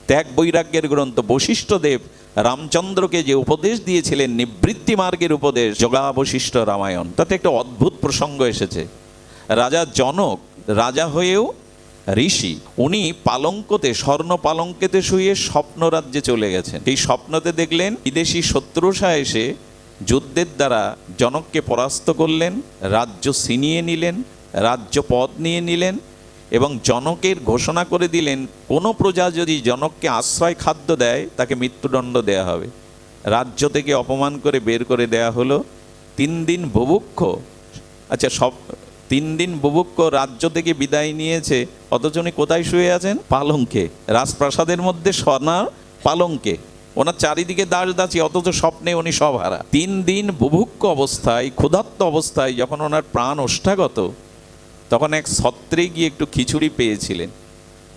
ত্যাগ বৈরাগ্যের গ্রন্থ। বশিষ্ঠদেব রামচন্দ্রকে যে উপদেশ দিয়েছিলেন, নিবৃত্তি মার্গের উপদেশ, যোগাবশিষ্ট রামায়ণ, তাতে একটা অদ্ভুত প্রসঙ্গ এসেছে। রাজা জনক, রাজা হয়েও ঋষি, উনি পালঙ্কতে, স্বর্ণ পালঙ্কেতে শুয়ে স্বপ্ন রাজ্যে চলে গেছেন। এই স্বপ্নতে দেখলেন বিদেশি শত্রুসা এসে যুদ্ধের দ্বারা জনককে পরাস্ত করলেন, রাজ্য ছিনিয়ে নিলেন, রাজ্য পদ নিয়ে নিলেন এবং জনকের ঘোষণা করে দিলেন কোনো প্রজা যদি জনককে আশ্রয় খাদ্য দেয় তাকে মৃত্যুদণ্ড দেয়া হবে। রাজ্য থেকে অপমান করে বের করে দেয়া হলো। 3 দিন বুভুক্ষ, আচ্ছা 3 দিন বুভুক্ষ রাজ্য থেকে বিদায় নিয়েছে, অথচ উনি কোথায় শুয়ে আছেন? পালঙ্কে, রাজপ্রাসাদের মধ্যে সোনার পালঙ্কে। ওনার চারিদিকে দাস দাসী, অথচ স্বপ্নে উনি সব হারা। 3 দিন বুভুক্ষ অবস্থায়, ক্ষুধার্ত অবস্থায় যখন ওনার প্রাণ ওষ্ঠাগত, তখন এক ছত্রে গিয়ে একটু খিচুড়ি পেয়েছিলেন।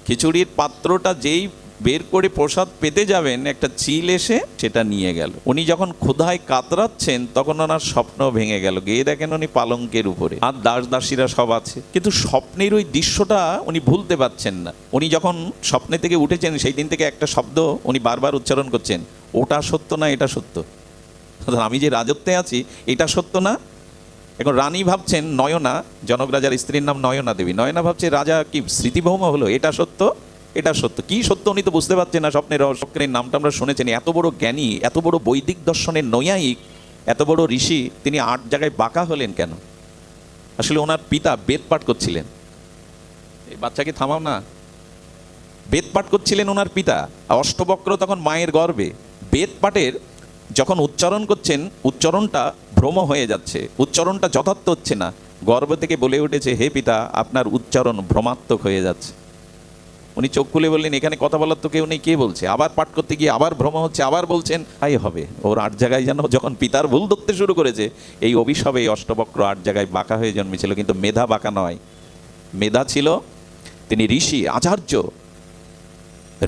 খিচুড়ির পাত্রটা যেই বের করে প্রসাদ পেতে যাবেন, একটা চিল এসে সেটা নিয়ে গেল। উনি যখন ক্ষুধায় কাতরাচ্ছেন তখন ওনার স্বপ্ন ভেঙে গেল। গিয়ে দেখেন উনি পালঙ্কের উপরে, আর দাস দাসীরা সব আছে, কিন্তু স্বপ্নের ওই দৃশ্যটা উনি ভুলতে পারছেন না। উনি যখন স্বপ্নে থেকে উঠেছেন সেই দিন থেকে একটা শব্দ উনি বারবার উচ্চারণ করছেন, ওটা সত্য না এটা সত্য। আমি যে রাজত্বে আছি এটা সত্য না। এখন রানী ভাবছেন নয়না, জনক রাজার স্ত্রীর নাম নয়না দেবী, নয়না ভাবছে রাজা কি স্মৃতিভৌমা হলো, এটা সত্য এটা সত্য। কি সত্য উনি তো বুঝতে পারছেন না। স্বপ্নের রহস্যের নামটা আমরা শুনেছেন, এত বড় জ্ঞানী, এত বড় বৈদিক দর্শনের নৈয়ায়িক, এত বড় ঋষি, তিনি 8 জায়গায় বাঁকা হলেন কেন? আসলে ওনার পিতা বেদ পাঠ করছিলেন। এই বাচ্চাকে থামাও না, বেদ পাঠ করছিলেন ওনার পিতা। অষ্টবক্র তখন মায়ের গর্ভে। বেদ পাঠের যখন উচ্চারণ করছেন, উচ্চারণটা ভ্রম হয়ে যাচ্ছে, উচ্চারণটা যথার্থ হচ্ছে না। গর্ভ থেকে বলে উঠেছে, হে পিতা, আপনার উচ্চারণ ভ্রমাত্মক হয়ে যাচ্ছে। উনি চোখ খুলে বললেন, এখানে কথা বলার তো কেউ নেই, কে বলছে? আবার পাঠ করতে গিয়ে আবার ভ্রম হচ্ছে, আবার বলছেন, তাই হবে। ওর 8 জায়গায় যেন যখন পিতার ভুল ধরতে শুরু করেছে, এই অভিশাপে এই অষ্টবক্র 8 জায়গায় বাঁকা হয়ে জন্মেছিল। কিন্তু মেধা বাঁকা নয়, মেধা ছিল, তিনি ঋষি, আচার্য,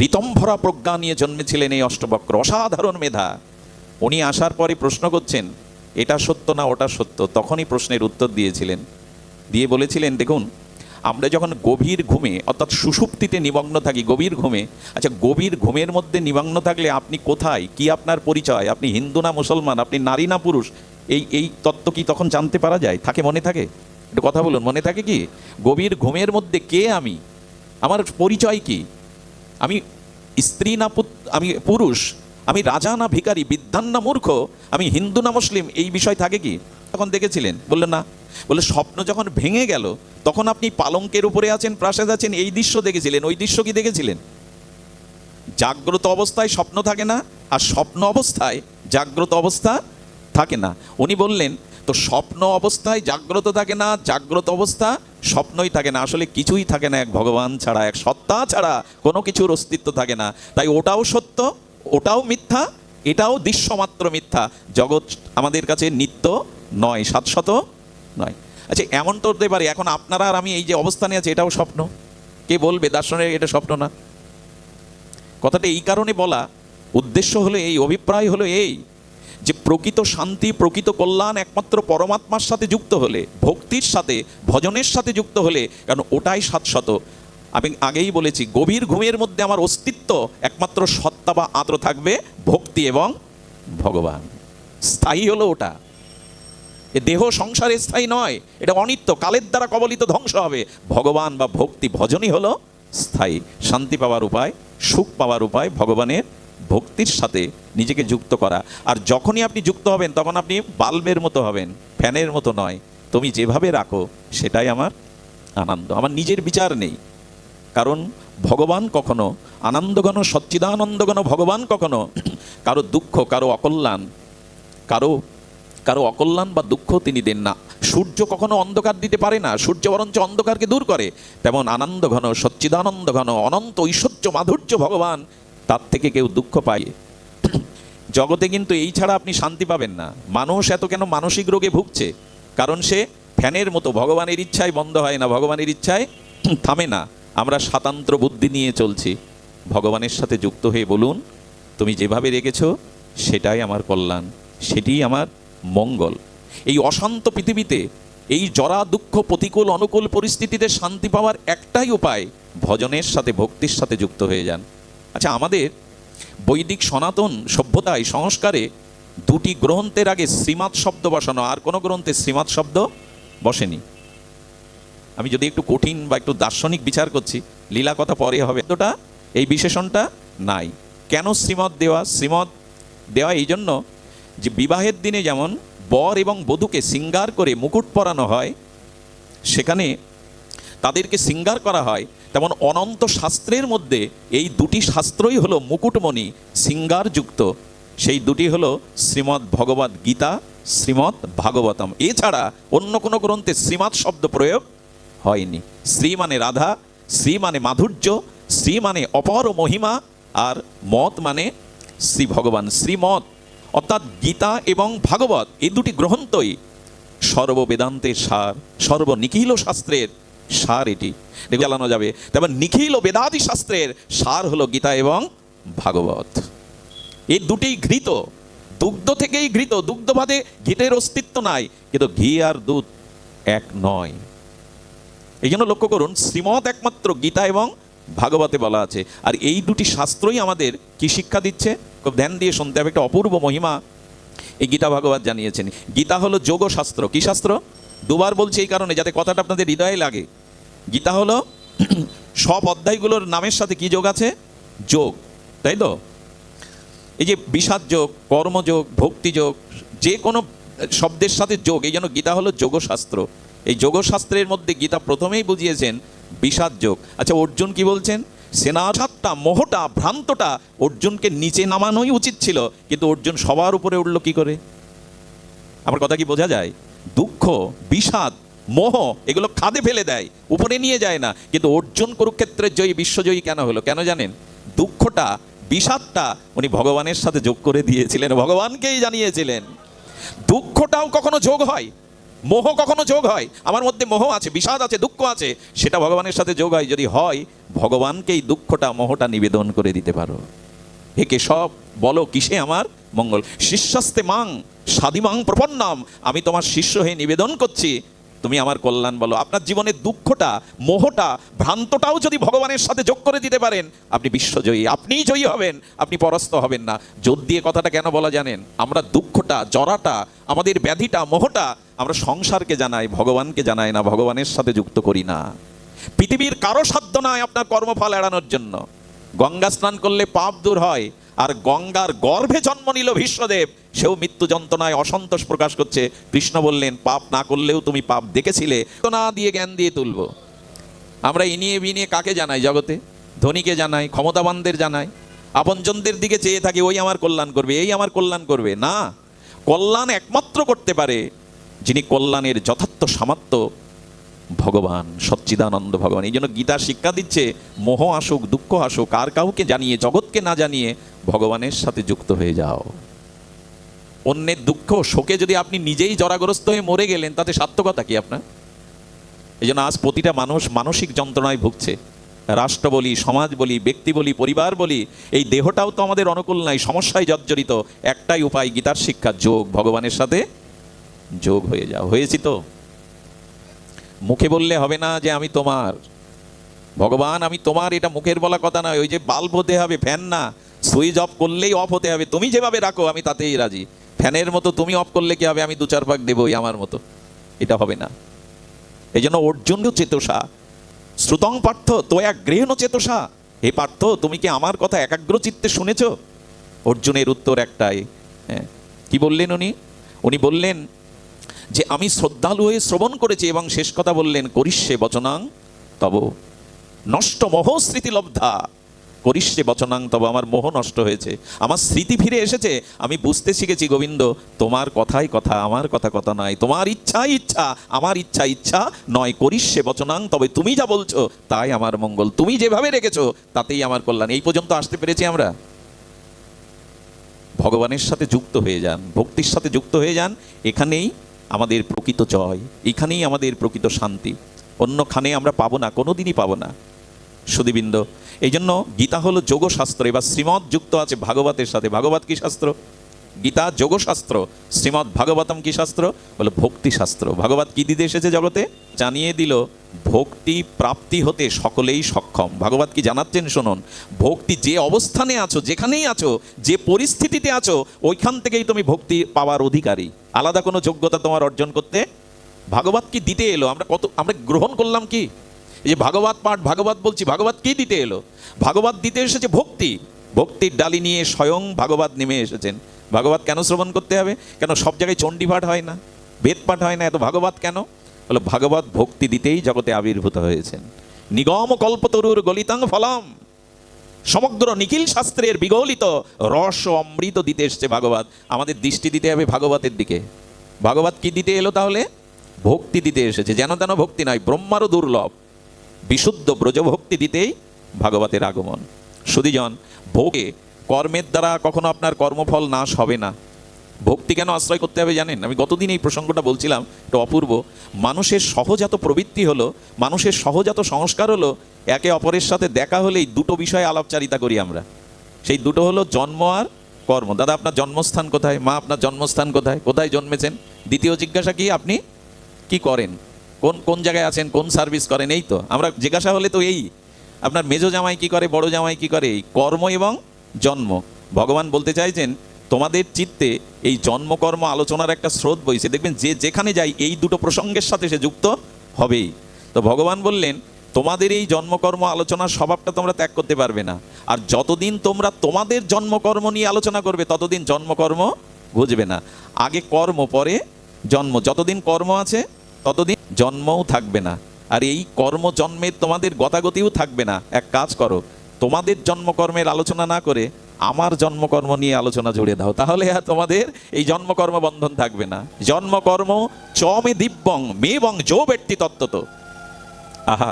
ঋতম্ভরা প্রজ্ঞা নিয়ে জন্মেছিলেন এই অষ্টবক্র, অসাধারণ মেধা। উনি আসার পরে প্রশ্ন করছেন, এটা সত্য না ওটা সত্য। তখনই প্রশ্নের উত্তর দিয়েছিলেন, দিয়ে বলেছিলেন, দেখুন আমরা যখন গভীর ঘুমে অর্থাৎ সুষুপ্তিতে নিমগ্ন থাকি, গভীর ঘুমে, আচ্ছা গভীর ঘুমের মধ্যে নিমগ্ন থাকলে আপনি কোথায়, কি আপনার পরিচয়, আপনি হিন্দু না মুসলমান, আপনি নারী না পুরুষ, এই তত্ত্ব কি তখন জানতে পারা যায়? থাকে? মনে থাকে? একটু কথা বলুন, মনে থাকে কি? গভীর ঘুমের মধ্যে কে আমি, আমার পরিচয় কি, আমি স্ত্রী না আমি পুরুষ, আমি রাজা না ভিখারি, বিদ্বান না মূর্খ, আমি হিন্দু না মুসলিম, এই বিষয় থাকে কি? তখন দেখেছিলেন? বললেন না। বলে স্বপ্ন যখন ভেঙে গেল তখন আপনি পালঙ্কের উপরে আছেন, প্রাসাদ আছেন, এই দৃশ্য দেখেছিলেন। ওই দৃশ্য কি দেখেছিলেন? জাগ্রত অবস্থায় স্বপ্ন থাকে না, আর স্বপ্ন অবস্থায় জাগ্রত অবস্থা থাকে না। উনি বললেন, তো স্বপ্ন অবস্থায় জাগ্রত থাকে না, জাগ্রত অবস্থা স্বপ্নই থাকে না, আসলে কিছুই থাকে না এক ভগবান ছাড়া, এক সত্তা ছাড়া কোনো কিছুর অস্তিত্ব থাকে না। তাই ওটাও সত্য, ওটাও মিথ্যা, এটাও দৃশ্যমাত্র মিথ্যা। জগৎ আমাদের কাছে নিত্য নয়, শাশ্বত নয়। আচ্ছা, এমন তো হতে পারে এখন আপনারা আর আমি এই যে অবস্থানে আছে এটাও স্বপ্ন। কে বলবে দার্শনিক এটা স্বপ্ন না? কথাটা এই কারণে বলা, উদ্দেশ্য হলো এই, অভিপ্রায় হলো এই, যে প্রকৃত শান্তি, প্রকৃত কল্যাণ একমাত্র পরমাত্মার সাথে যুক্ত হলে, ভক্তির সাথে, ভজনের সাথে যুক্ত হলে, কারণ ওটাই শাশ্বত। আমি আগেই বলেছি, গভীর ঘুমের মধ্যে আমার অস্তিত্ব একমাত্র সত্তা বা আত্র থাকবে ভক্তি এবং ভগবান। স্থায়ী হলো ওটা, এ দেহ সংসারে স্থায়ী নয়, এটা অনিত্য, কালের দ্বারা কবলিত, ধ্বংস হবে। ভগবান বা ভক্তি ভজনই হলো স্থায়ী। শান্তি পাওয়ার উপায়, সুখ পাওয়ার উপায় ভগবানের ভক্তির সাথে নিজেকে যুক্ত করা। আর যখনই আপনি যুক্ত হবেন তখন আপনি বাল্বের মতো হবেন, ফ্যানের মতো নয়। তুমি যেভাবে রাখো সেটাই আমার আনন্দ, আমার নিজের বিচার নেই। কারণ ভগবান কখনো আনন্দঘন, সচ্চিদানন্দঘন ভগবান কখনো কারো দুঃখ, কারো অকল্যাণ, কারো অকল্যাণ বা দুঃখ তিনি দেন না। সূর্য কখনো অন্ধকার দিতে পারে না, সূর্য বরঞ্চ অন্ধকারকে দূর করে। তেমন আনন্দ ঘন, সচ্চিদানন্দ ঘন, অনন্ত ঐশ্বর্য মাধুর্য ভগবান, তার থেকে কেউ দুঃখ পায় জগতে কিন্তু এই ছাড়া আপনি শান্তি পাবেন না। মানুষ এত কেন মানসিক রোগে ভুগছে? কারণ সে ফ্যানের মতো, ভগবানের ইচ্ছায় বন্ধ হয় না, ভগবানের ইচ্ছায় থামে না। আমরা স্বাতন্ত্র বুদ্ধি নিয়ে চলছি। ভগবানের সাথে যুক্ত হয়ে বলুন, তুমি যেভাবে রেখেছ সেটাই আমার কল্যাণ, সেটিই আমার মঙ্গল। এই অশান্ত পৃথিবীতে, এই জরা দুঃখ, প্রতিকূল অনুকূল পরিস্থিতিতে শান্তি পাওয়ার একটাই উপায়, ভজনের সাথে, ভক্তির সাথে যুক্ত হয়ে যান। আচ্ছা, আমাদের বৈদিক সনাতন সভ্যতায়, সংস্কারে দুটি গ্রন্থের আগে শ্রীমৎ শব্দ বসানো, আর কোনো গ্রন্থে শ্রীমৎ শব্দ বসেনি। আমি যদি একটু কঠিন বা একটু দার্শনিক বিচার করছি, লীলা কথা পরে হবে, তোটা এই বিশেষণটা নাই। কেন শ্রীমৎ দেওয়া? শ্রীমৎ দেওয়া এই জন্য যে বিবাহের দিনে যেমন বর এবং বধূকে শৃঙ্গার করে মুকুট পরানো হয়, সেখানে তাদেরকে শৃঙ্গার করা হয়, তেমন অনন্ত শাস্ত্রের মধ্যে এই দুটি শাস্ত্রই হলো মুকুটমণি, শৃঙ্গারযুক্ত। সেই দুটি হলো শ্রীমদ্ ভগবদ্ গীতা, শ্রীমদ্ ভাগবতম। এছাড়া অন্য কোনো গ্রন্থে শ্রীমৎ শব্দ প্রয়োগ হয়নি। শ্রী মানে রাধা, শ্রী মানে মাধুর্য, শ্রী মানে অপর মহিমা, আর মত মানে শ্রী ভগবান। শ্রীমৎ অর্থাৎ গীতা এবং ভাগবত, এই দুটি গ্রন্থই সর্ববেদান্তের সার, সর্বনিখিল শাস্ত্রের সার। এটি চালানো যাবে। তেমন নিখিল বেদাদি শাস্ত্রের সার হলো গীতা এবং ভাগবত। এই দুটি ঘৃত, দুগ্ধ থেকেই ঘৃত, দুগ্ধভাবে ঘৃতের অস্তিত্ব নাই, কিন্তু ঘি আর দুধ এক নয়। এই জন্য লক্ষ্য করুন, শ্রীমৎ একমাত্র গীতা এবং ভাগবতে বলা আছে। আর এই দুটি শাস্ত্রই আমাদের কি শিক্ষা দিচ্ছে? খুব ধ্যান দিয়ে শুনতে হবে, একটা অপূর্ব মহিমা এই গীতা ভাগবত জানিয়েছেন। গীতা হলো যোগ শাস্ত্র। কি শাস্ত্র? দুবার বলছি এই কারণে, যাতে কথাটা আপনাদের হৃদয়ে লাগে। গীতা হলো সব অধ্যায়গুলোর নামের সাথে কি যোগ আছে? যোগ, তাই তো? এই যে বিষাদ যোগ, কর্মযোগ, ভক্তিযোগ, যে কোনো শব্দের সাথে যোগ, এই জন্য গীতা হলো যোগশাস্ত্র। এই যোগশাস্ত্রের মধ্যে গীতা প্রথমেই বুঝিয়েছেন বিষাদ যোগ। আচ্ছা, অর্জুন কি বলছেন? সেনাঘাতটা, মোহটা, ভ্রান্তটা অর্জুনকে নিচে নামানোই উচিত ছিল, কিন্তু অর্জুন সবার উপরে উঠল কি করে? আমার কথা কি বোঝা যায়? দুঃখ, বিষাদ, মোহ এগুলো খাদে ফেলে দেয়, উপরে নিয়ে যায় না। কিন্তু অর্জুন কুরুক্ষেত্রের জয়ী, বিশ্বজয়ী কেন হলো? কেন জানেন? দুঃখটা, বিষাদটা উনি ভগবানের সাথে যোগ করে দিয়েছিলেন, ভগবানকেই জানিয়েছিলেন। দুঃখটাও কখনো যোগ হয়, মোহ কখনো যোগ হয়। আমার মধ্যে মোহ আছে, বিষাদ আছে, দুঃখ আছে, সেটা ভগবানের সাথে যোগ হয়। যদি হয়, ভগবানকেই দুঃখটা, মোহটা নিবেদন করে দিতে পারো। হে কেশব, বলো কিসে আমার মঙ্গল? শিষ্যস্তে মাং সাধিমাং প্রপন্নম, আমি তোমার শিষ্য হয়ে নিবেদন করছি, তুমি আমার কল্যাণ বলো। আপনার জীবনের দুঃখটা, মোহটা, ভ্রান্তটাও যদি ভগবানের সাথে যোগ করে দিতে পারেন, আপনি বিশ্বজয়ী, আপনিই জয়ী হবেন, আপনি পরাস্ত হবেন না। জোর দিয়ে কথাটা কেন বলা জানেন? আমরা দুঃখটা, জরাটা, আমাদের ব্যাধিটা, মোহটা আমরা সংসারকে জানাই, ভগবানকে জানাই না, ভগবানের সাথে যুক্ত করি না। পৃথিবীর কারো সাধ্য নয় আপনার কর্মফল এড়ানোর জন্য। গঙ্গা স্নান করলে পাপ দূর হয়, আর গঙ্গার গর্ভে জন্ম নিল ভীষ্মদেব, সেও মৃত্যু যন্ত্রণায় অসন্তোষ প্রকাশ করছে। কৃষ্ণ বললেন, পাপ না করলেও তুমি পাপ দেখেছিলে, তো না দিয়ে জ্ঞান দিয়ে তুলব। আমরা ইনিয়ে বিনিয়ে কাকে জানাই জগতে? ধনীকে জানাই, ক্ষমতাবানদের জানাই, আপনজনদের দিকে চেয়ে থাকি, ওই আমার কল্যাণ করবে, এই আমার কল্যাণ করবে। না, কল্যাণ একমাত্র করতে পারে যিনি কল্যাণের যথার্থ সামর্থ্য ভগবান, সচ্চিদানন্দ ভগবান। এই জন্য গীতা শিক্ষা দিচ্ছে, মোহ আসুক, দুঃখ আসুক, আর কাউকে জানিয়ে, জগৎকে না জানিয়ে ভগবানের সাথে যুক্ত হয়ে যাও। অন্যের দুঃখ শোকে যদি আপনি নিজেই জরাগ্রস্ত হয়ে মরে গেলেন, তাতে সার্থকতা কি আপনার? এই জন্য আজ প্রতিটা মানুষ মানসিক যন্ত্রণায় ভুগছে। রাষ্ট্র বলি, সমাজ বলি, ব্যক্তি বলি, পরিবার বলি, এই দেহটাও তো আমাদের অনুকূল নাই, সমস্যায় জর্জরিত। একটাই উপায়, গীতার শিক্ষা, যোগ, ভগবানের সাথে যোগ হয়ে যাও। হয়েছি তো? মুখে বললে হবে না যে আমি তোমার, ভগবান আমি তোমার, এটা মুখের বলা কথা নয়। ওই যে বাল্ব হতে হবে, ফ্যান না। সুইচ অফ করলেই অফ হতে হবে। তুমি যেভাবে রাখো আমি তাতেই রাজি। ফ্যানের মতো তুমি অফ করলে কি হবে, আমি দু চার ভাগ দেবই আমার মতো, এটা হবে না। এই জন্য অর্জুন চেতসা শ্রুতং পার্থ তোয়া গৃহণ চেতসা। হে পার্থ, তুমি কি আমার কথা একাগ্র চিত্তে শুনেছ? অর্জুনের উত্তর একটাই, হ্যাঁ। কি বললেন উনি বললেন যে আমি শ্রদ্ধালু হয়ে শ্রবণ করেছি, এবং শেষ কথা বললেন করিষ্যে বচনাং তব নষ্ট মোহ স্মৃতি লব্ধা। করিষ্যে বচনাং তব, আমার মোহ নষ্ট হয়েছে, আমার স্মৃতি ফিরে এসেছে। আমি বুঝতে শিখেছি গোবিন্দ, তোমার কথাই কথা, আমার কথা কথা নয়। তোমার ইচ্ছাই ইচ্ছা, আমার ইচ্ছা ইচ্ছা নয়। করিষ্যে বচনাং তবে, তুমি যা বলছো তাই আমার মঙ্গল, তুমি যেভাবে রেখেছো তাতেই আমার কল্যাণ। এই পর্যন্ত আসতে পেরেছি আমরা। ভগবানের সাথে যুক্ত হয়ে যান, ভক্তির সাথে যুক্ত হয়ে যান। এখানেই আমাদের প্রকৃত জয়, এখানেই আমাদের প্রকৃত শান্তি। অন্যখানে আমরা পাবো না, কোনোদিনই পাবো না সুধীবৃন্দ। এই জন্য গীতা হলো যোগশাস্ত্র। এবার শ্রীমৎ যুক্ত আছে ভাগবতের সাথে। ভাগবত কি শাস্ত্র? গীতা যোগশাস্ত্র। শ্রীমৎ ভাগবতম কি শাস্ত্র? বলে ভক্তি শাস্ত্র। ভাগবত কি দিতে এসেছে জগতে? জানিয়ে দিল ভক্তি প্রাপ্তি হতে সকলেই সক্ষম। ভাগবত কি জানাচ্ছেন শুনুন, ভক্তি যে অবস্থানে আছো, যেখানেই আছো, যে পরিস্থিতিতে আছো, ওইখান থেকেই তুমি ভক্তি পাওয়ার অধিকারী। আলাদা কোনো যোগ্যতা তোমার অর্জন করতে ভাগবত কি দিতে এলো? আমরা গ্রহণ করলাম কি? এই যে ভাগবত পাঠ, ভাগবত বলছি, ভাগবত কি দিতে এলো? ভাগবত দিতে এসেছে ভক্তি। ভক্তির ডালি নিয়ে স্বয়ং ভাগবত নেমে এসেছেন। ভাগবত কেন শ্রবণ করতে হবে? কেন সব জায়গায় চণ্ডী পাঠ হয় না, বেদ পাঠ হয় না, এত ভাগবত কেন? বলে ভাগবত ভক্তি দিতেই জগতে আবির্ভূত হয়েছেন। নিগম কল্পতরুর গলিতাং ফলম, সমগ্র নিখিল শাস্ত্রের বিগলিত রস ও অমৃত দিতে এসছে ভাগবত। আমাদের দৃষ্টি দিতে হবে ভাগবতের দিকে। ভাগবত কি দিতে এলো তাহলে? ভক্তি দিতে এসেছে। যেন তেন ভক্তি নয়, ব্রহ্মারও দুর্লভ বিশুদ্ধ ব্রজভক্তি দিতেই ভাগবতের আগমন। সুধীজন, ভোগে কর্মের দ্বারা কখনো আপনার কর্মফল নাশ হবে না। ভক্তি কেন আশ্রয় করতে হবে জানেন? আমি গতদিন এই প্রসঙ্গটা বলছিলাম, এটা অপূর্ব। মানুষের সহজাত প্রবৃত্তি হলো, মানুষের সহজাত সংস্কার হলো, একে অপরের সাথে দেখা হলেই দুটো বিষয়ে আলাপচারিতা করি আমরা। সেই দুটো হলো জন্ম আর কর্ম। দাদা আপনার জন্মস্থান কোথায়? মা আপনার জন্মস্থান কোথায়? কোথায় জন্মেছেন? দ্বিতীয় জিজ্ঞাসা কি, আপনি কি করেন, কোন কোন জায়গায় আছেন, কোন সার্ভিস করেন? এই তো আমরা জিজ্ঞাসা হলে তো এই, আপনার মেজো জামাই কি করে, বড় জামাই কি করে, এই কর্ম এবং জন্ম। ভগবান বলতে চাইছেন তোমাদের চিত্তে এই জন্মকর্ম আলোচনার একটা স্রোত বইছে, দেখবেন যে যেখানে যাই এই দুটো প্রসঙ্গের সাথে সে যুক্ত হবেই। তো ভগবান বললেন তোমাদের এই জন্মকর্ম আলোচনার স্বভাবটা তোমরা ত্যাগ করতে পারবে না। আর যতদিন তোমরা তোমাদের জন্মকর্ম নিয়ে আলোচনা করবে ততদিন জন্মকর্ম বুঝবে না। আগে কর্ম, পরে জন্ম। যতদিন কর্ম আছে ততদিন জন্মও থাকবে না। আর এই কর্ম জন্মের তোমাদের গতাগতিও থাকবে না। এক কাজ করো, তোমাদের জন্মকর্মের আলোচনা না করে আমার জন্মকর্ম নিয়ে আলোচনা জুড়ে দাও, তাহলে আর তোমাদের এই জন্মকর্ম বন্ধন থাকবে না। জন্মকর্ম চমে দিব্যং মেবং জো ব্যক্তি তত্ত্বত। আহা,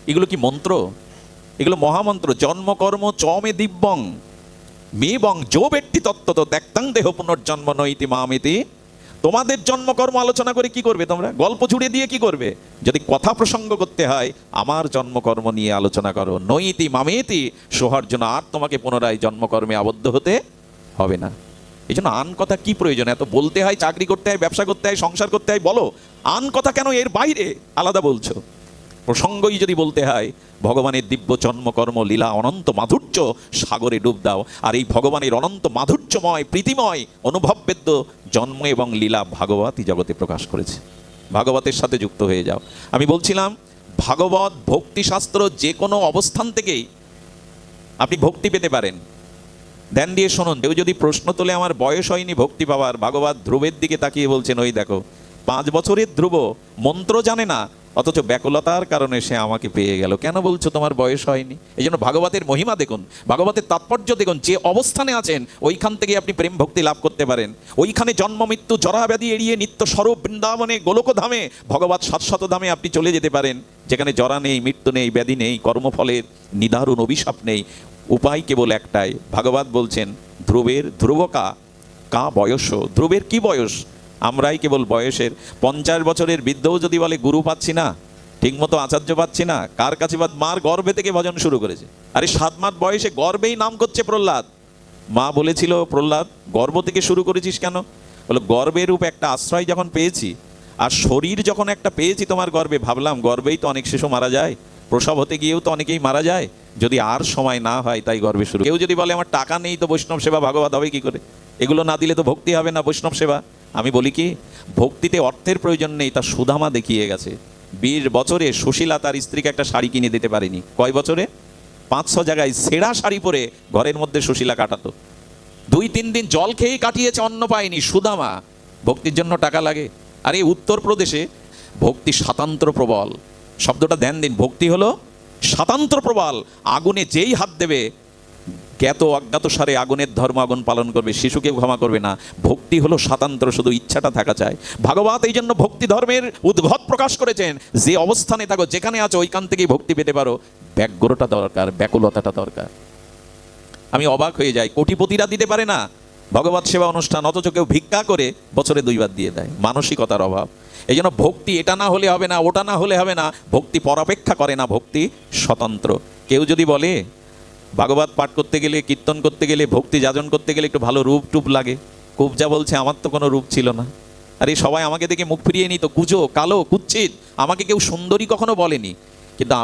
এগুলো কি মন্ত্র? এগুলো মহামন্ত্র। জন্মকর্ম চমে দিব্যং মেবং জো ব্যক্তি তত্ত্বত ত্যাক্তাং দেহ পুনর্জন্ম নৈতি মামিতি। তোমাদের জন্মকর্ম আলোচনা করে কি করবে তোমরা? গল্প জুড়ে দিয়ে কি করবে? যদি কথা প্রসঙ্গ করতে হয় আমার জন্মকর্ম নিয়ে আলোচনা করো। নৈতি মামেতি সোহার্জুন, আর তোমাকে পুনরায় জন্মকর্মে আবদ্ধ হতে হবে না। এই জন্য আন কথা কি প্রয়োজন? এত বলতে হয়, চাকরি করতে হয়, ব্যবসা করতে হয়, সংসার করতে হয়, বলো। আন কথা কেন এর বাইরে আলাদা বলছো? প্রসঙ্গই যদি বলতে হয় ভগবানের দিব্য জন্মকর্ম লীলা অনন্ত মাধুর্য সাগরে ডুব দাও। আর এই ভগবানের অনন্ত মাধুর্যময় প্রীতিময় অনুভববেদ্য জন্ম এবং লীলা ভাগবতই জগতে প্রকাশ করেছে। ভাগবতের সাথে যুক্ত হয়ে যাও। আমি বলছিলাম ভাগবত ভক্তিশাস্ত্র যে কোনো অবস্থান থেকেই আপনি ভক্তি পেতে পারেন। ধ্যান দিয়ে শুনুন, কেউ যদি প্রশ্ন তোলে আমার বয়স হয়নি ভক্তি পাওয়ার, ভাগবত ধ্রুবের দিকে তাকিয়ে বলছেন ওই দেখো 5 বছরের ধ্রুব মন্ত্র জানে না, অথচ ব্যাকুলতার কারণে সে আমাকে পেয়ে গেল। কেন বলছো তোমার বয়স হয়নি? এই জন্য ভাগবতের মহিমা দেখুন, ভাগবতের তাৎপর্য দেখুন। যে অবস্থানে আছেন ওইখান থেকে আপনি প্রেম ভক্তি লাভ করতে পারেন। ওইখানে জন্ম মৃত্যু জরাব্যাধি এড়িয়ে নিত্য স্বরূপ বৃন্দাবনে গোলকধামে ভগবত শাশ্বত ধামে আপনি চলে যেতে পারেন, যেখানে জরা নেই, মৃত্যু নেই, ব্যাধি নেই, কর্মফলের নিদারুণ অভিশাপ নেই। উপায় কেবল একটাই। ভাগবত বলছেন ধ্রুবের ধ্রুবকা কা বয়স, ধ্রুবের কি বয়স? আমরাই কেবল বয়সের। 50 বছরের বৃদ্ধও যদি বলে গুরু পাচ্ছি না, ঠিকমতো আচার্য পাচ্ছি না, কার কাছে? মার গর্ভে থেকে ভজন শুরু করেছে। আরে 7 মাস বয়সে গর্ভেই নাম করছে প্রহ্লাদ। মা বলেছিল প্রহ্লাদ গর্ভ থেকে শুরু করেছিস কেন? বলো গর্ভের রূপ একটা আশ্রয় যখন পেয়েছি, আর শরীর যখন একটা পেয়েছি তোমার গর্ভে, ভাবলাম গর্ভেই তো অনেক শিশু মারা যায়, প্রসব হতে গিয়েও তো অনেকেই মারা যায়, যদি আর সময় না হয় তাই গর্ভে শুরু। কেউ যদি বলে আমার টাকা নেই তো বৈষ্ণব সেবা ভাগবত হবে কি করে? এগুলো না দিলে তো ভক্তি হবে না, বৈষ্ণব সেবা। আমি বলি কি, ভক্তিতে অর্থের প্রয়োজন নেই, তা সুদামা দেখিয়ে গেছে। 20 বছরে সুশীলা তার স্ত্রীকে একটা শাড়ি কিনে দিতে পারেনি। কয় বছরে? 500 জায়গায় ছেঁড়া শাড়ি পরে ঘরের মধ্যে সুশীলা কাটাতো। 2-3 দিন জল খেয়েই কাটিয়েছে, অন্ন পায়নি সুদামা। ভক্তির জন্য টাকা লাগে। আর এই উত্তরপ্রদেশে ভক্তি স্বাতন্ত্র প্রবল। শব্দটা ধ্যান দিন, ভক্তি হলো স্বাতন্ত্র প্রবল। আগুনে যেই হাত দেবে, জ্ঞাত অজ্ঞাত সারে আগুনের ধর্ম আগুন পালন করবে, শিশুকে ক্ষমা করবে না। ভক্তি হলো স্বাতন্ত্র, শুধু ইচ্ছাটা থাকা চায়। ভাগবত এই জন্য ভক্তি ধর্মের উদ্ভব প্রকাশ করেছেন। যে অবস্থানে থাকো, যেখানে আছো, ওইখান থেকেই ভক্তি পেতে পারো। ব্যগ্রতা দরকার, ব্যাকুলতাটা দরকার। আমি অবাক হয়ে যাই, কোটিপতিরা দিতে পারে না ভগবত সেবা অনুষ্ঠান, অথচ কেউ ভিক্ষা করে বছরে 2 বার দিয়ে দেয়। মানসিকতার অভাব। এই জন্য ভক্তি এটা না হলে হবে না, ওটা না হলে হবে না। ভক্তি পরাপেক্ষা করে না, ভক্তি স্বতন্ত্র। কেউ যদি বলে ভাগবত পাঠ করতে গেলে, কীর্তন করতে গেলে, ভক্তি যাজন করতে গেলে একটু ভালো রূপ টুপ লাগে, কুবজা বলছে আমার তো কোনো রূপ ছিল না। আরে সবাই আমাকে দেখে মুখ ফিরিয়ে নিত, কুজো, কালো, কুচ্ছিত। আমাকে কেউ সুন্দরী কখনো বলেনি। কিন্তু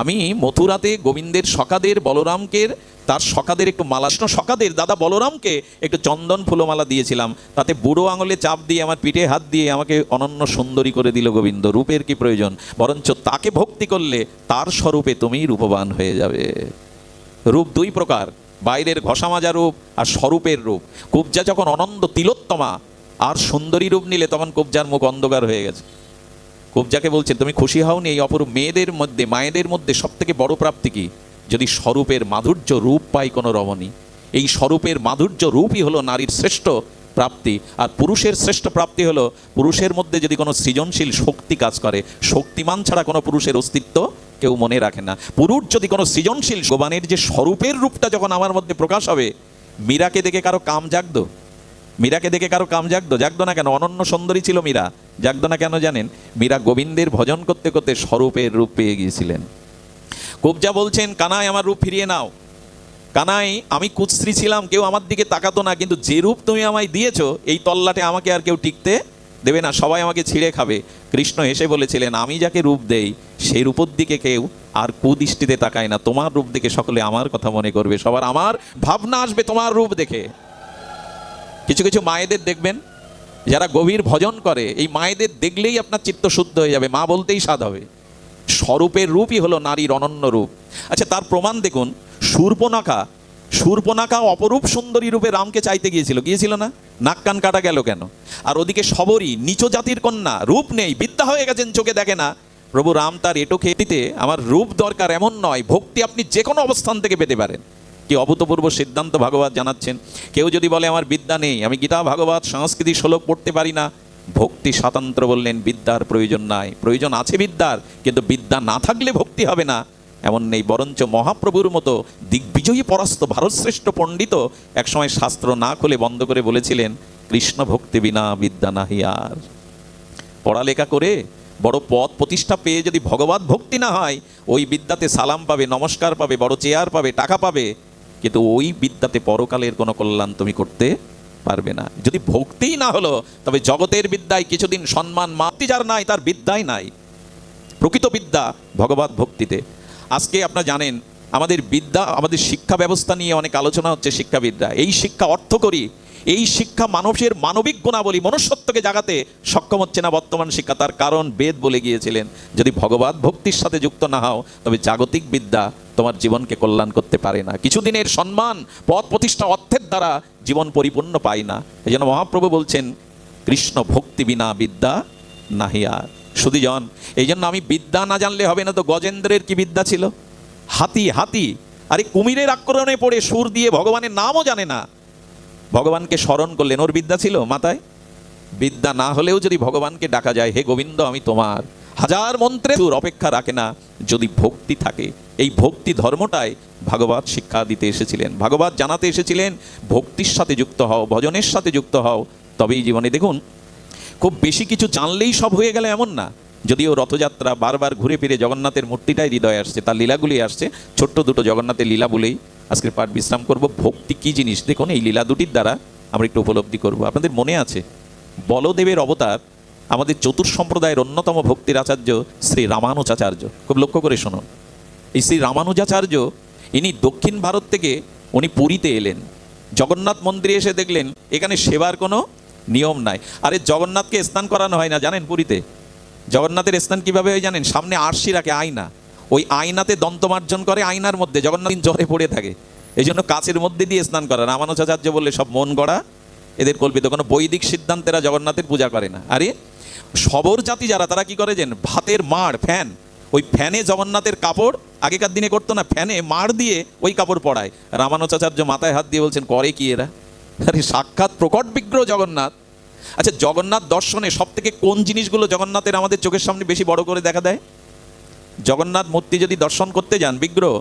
আমি মথুরাতে গোবিন্দের সখাদের, বলরামকে তার সখাদের একটু মালা, সখাদের দাদা বলরামকে একটু চন্দন ফুলমালা দিয়েছিলাম। তাতে বুড়ো আঙুলে চাপ দিয়ে আমার পিঠে হাত দিয়ে আমাকে অনন্য সুন্দরী করে দিল গোবিন্দ। রূপের কি প্রয়োজন? বরঞ্চ তাকে ভক্তি করলে তার স্বরূপে তুমি রূপবান হয়ে যাবে। রূপ 2 প্রকার, বাইরের ঘষা মাজা রূপ আর স্বরূপের রূপ। কুবজা যখন অনন্ত তিলোত্তমা আর সুন্দরী রূপ নিলে, তখন কুবজার মুখ অন্ধকার হয়ে গেছে। কুবজাকে বলছেন তুমি খুশি হওনি? এই অপরূপ মেয়েদের মধ্যে, মায়েদের মধ্যে সব থেকে বড় প্রাপ্তি কি? যদি স্বরূপের মাধুর্য রূপ পাই কোনো রমণী। এই স্বরূপের মাধুর্য রূপই হলো নারীর শ্রেষ্ঠ প্রাপ্তি। আর পুরুষের শ্রেষ্ঠ প্রাপ্তি হলো পুরুষের মধ্যে যদি কোনো সৃজনশীল শক্তি কাজ করে। শক্তিমান ছাড়া কোনো পুরুষের অস্তিত্ব কেউ মনে রাখে না। পুরুষ যদি কোনো সৃজনশীল, ভগবানের যে স্বরূপের রূপটা যখন আমার মধ্যে প্রকাশ হবে, মীরাকে দেখে কারো কাম জাগতো? মীরাকে দেখে কারো কাম জাগতো? জাগতো না কেন? অনন্য সুন্দরী ছিল মীরা। জাগতো না কেন জানেন? মীরা গোবিন্দের ভজন করতে করতে স্বরূপের রূপ পেয়ে গিয়েছিলেন। কুবজা বলছেন কানাই আমার রূপ ফিরিয়ে নাও। কানাই আমি কুৎস্ত্রী ছিলাম, কেউ আমার দিকে তাকাতো না, কিন্তু যে রূপ তুমি আমায় দিয়েছো, এই তল্লাটে আমাকে আর কেউ টিকতে দেবে না, সবাই আমাকে ছিঁড়ে খাবে। কৃষ্ণ হেসে বলেছিলেন আমি যাকে রূপ দেই সেই রূপের দিকে কেউ আর কুদৃষ্টিতে তাকায় না। তোমার রূপ দেখে সকলে আমার কথা মনে করবে, সবার আমার ভাবনা আসবে তোমার রূপ দেখে। কিছু কিছু মায়েদের দেখবেন যারা গভীর ভজন করে, এই মায়েদের দেখলেই আপনার চিত্ত শুদ্ধ হয়ে যাবে, মা বলতেই স্বাদ হবে। স্বরূপের রূপই হলো নারীর অনন্য রূপ। আচ্ছা, তার প্রমাণ দেখুন। শূর্পণখা অপরূপ সুন্দরী রূপে রামকে চাইতে গিয়েছিল না? নাক কান কাটা গেল কেন? আর ওদিকে শবরী নিচ জাতির কন্যা, রূপ নেই, বিদ্যা হয়ে গেছেন, চোখে দেখে না। প্রভু রাম তার এটো খেতে আমার রূপ দরকার এমন নয়, ভক্তি আপনি যে কোনো অবস্থান থেকে পেতে পারেন। কি অভূতপূর্ব সিদ্ধান্ত ভাগবত জানাচ্ছেন। কেউ যদি বলে আমার বিদ্যা নেই, আমি গীতা ভাগবত সংস্কৃতি শ্লোক পড়তে পারি না, ভক্তি স্বাতন্ত্র বললেন বিদ্যার প্রয়োজন নাই। প্রয়োজন আছে বিদ্যার, কিন্তু বিদ্যা না থাকলে ভক্তি হবে না এমন নেই। বরঞ্চ মহাপ্রভুর মতো দিগ্বিজয়ী পরাস্ত ভারতশ্রেষ্ঠ পণ্ডিত একসময় শাস্ত্র না খুলে বন্ধ করে বলেছিলেন কৃষ্ণ ভক্তি বিনা বিদ্যা নাহি আর। পড়ালেখা করে বড় পদ প্রতিষ্ঠা পেয়ে যদি ভগবত ভক্তি না হয়, ওই বিদ্যাতে সালাম পাবে, নমস্কার পাবে, বড় চেয়ার পাবে, টাকা পাবে, কিন্তু ওই বিদ্যাতে পরকালের কোনো কল্যাণ তুমি করতে পারবে না। যদি ভক্তিই না হলো, তবে জগতের বিদ্যায় কিছুদিন সম্মান মাতি যার নাই, তার বিদ্যাই নাই। প্রকৃত বিদ্যা ভগবত ভক্তিতে। আজকে আপনারা জানেন আমাদের বিদ্যা, আমাদের শিক্ষা ব্যবস্থা নিয়ে অনেক আলোচনা হচ্ছে। শিক্ষাবিদরা এই শিক্ষা অর্থ করি, এই শিক্ষা মানুষের মানবিক গুণাবলী, মনুষ্যত্বকে জাগাতে সক্ষম হচ্ছে না বর্তমান শিক্ষা। তার কারণ বেদ বলে গিয়েছিলেন যদি ভগবত ভক্তির সাথে যুক্ত না হও, তবে জাগতিক বিদ্যা তোমার জীবনকে কল্যাণ করতে পারে না। কিছুদিনের সম্মান, পদ প্রতিষ্ঠা, অর্থের দ্বারা জীবন পরিপূর্ণ পায় না। এই জন্য মহাপ্রভু বলছেন কৃষ্ণ ভক্তি বিনা বিদ্যা নাহি আর। সুধীজন, এই জন্য আমি বিদ্যা না জানলে হবে না। তো গজেন্দ্রের কি বিদ্যা ছিল? হাতি হাতি। আরে কুমিরের আক্রমণে পড়ে সুর দিয়ে ভগবানের নামও জানে না, ভগবানকে স্মরণ করলেন, ওর বিদ্যা ছিল মাথায়? বিদ্যা না হলেও যদি ভগবানকে ডাকা যায়, হে গোবিন্দ আমি তোমার, হাজার মন্ত্রের সুর অপেক্ষা রাখে না যদি ভক্তি থাকে। এই ভক্তি ধর্মটাই ভাগবত শিক্ষা দিতে এসেছিলেন, ভাগবত জানাতে এসেছিলেন। ভক্তির সাথে যুক্ত হও, ভজনের সাথে যুক্ত হও, তবেই জীবনে। দেখুন, খুব বেশি কিছু জানলেই সব হয়ে গেলে এমন না। যদিও রথযাত্রা বারবার ঘুরে ফিরে জগন্নাথের মূর্তিটাই হৃদয়ে আসছে, তার লীলাগুলি আসছে, ছোট্ট দুটো জগন্নাথের লীলা বলেই আজকের পাঠ বিশ্রাম করব। ভক্তি কি জিনিস দেখুন, এই লীলা দুটির দ্বারা আমরা একটু উপলব্ধি করব। আপনাদের মনে আছে বলদেবের অবতার আমাদের চতুর্সম্প্রদায়ের অন্যতম ভক্তির আচার্য শ্রী রামানুজাচার্য। খুব লক্ষ্য করে শুনুন, এই শ্রী রামানুজাচার্য ইনি দক্ষিণ ভারত থেকে উনি পুরীতে এলেন। জগন্নাথ মন্দিরে এসে দেখলেন এখানে সেবার কোনো নিয়ম নাই। আরে জগন্নাথকে স্নান করানো হয় না জানেন? পুরীতে জগন্নাথের স্নান কিভাবে হয় জানেন? সামনে আরশি রাখে, আয়না, ওই আয়নাতে দন্তমার্জন করে, আয়নার মধ্যে জগন্নাথ জ্বরে পড়ে থাকে, এই জন্য কাচের মধ্যে দিয়ে স্নান করা। রামানুজাচার্য বললে সব মন গড়া, এদের কল্পিত, কোনো বৈদিক সিদ্ধান্তেরা জগন্নাথের পূজা করে না। আরে সবর জাতি যারা, তারা কি করে জানেন? ভাতের মাড়, ফ্যান, ওই ফ্যানে জগন্নাথের কাপড় আগেকার দিনে করতো না, ফ্যানে মাড় দিয়ে ওই কাপড় পরায়। রামানুজাচার্য মাথায় হাত দিয়ে বলছেন, করে কি এরা? আরে সাক্ষাৎ প্রকট বিগ্রহ জগন্নাথ। আচ্ছা, জগন্নাথ দর্শনে সব থেকে কোন জিনিসগুলো জগন্নাথের আমাদের চোখের সামনে বেশি বড় করে দেখা দেয়? জগন্নাথ মূর্তি যদি দর্শন করতে যান, বিগ্রহ,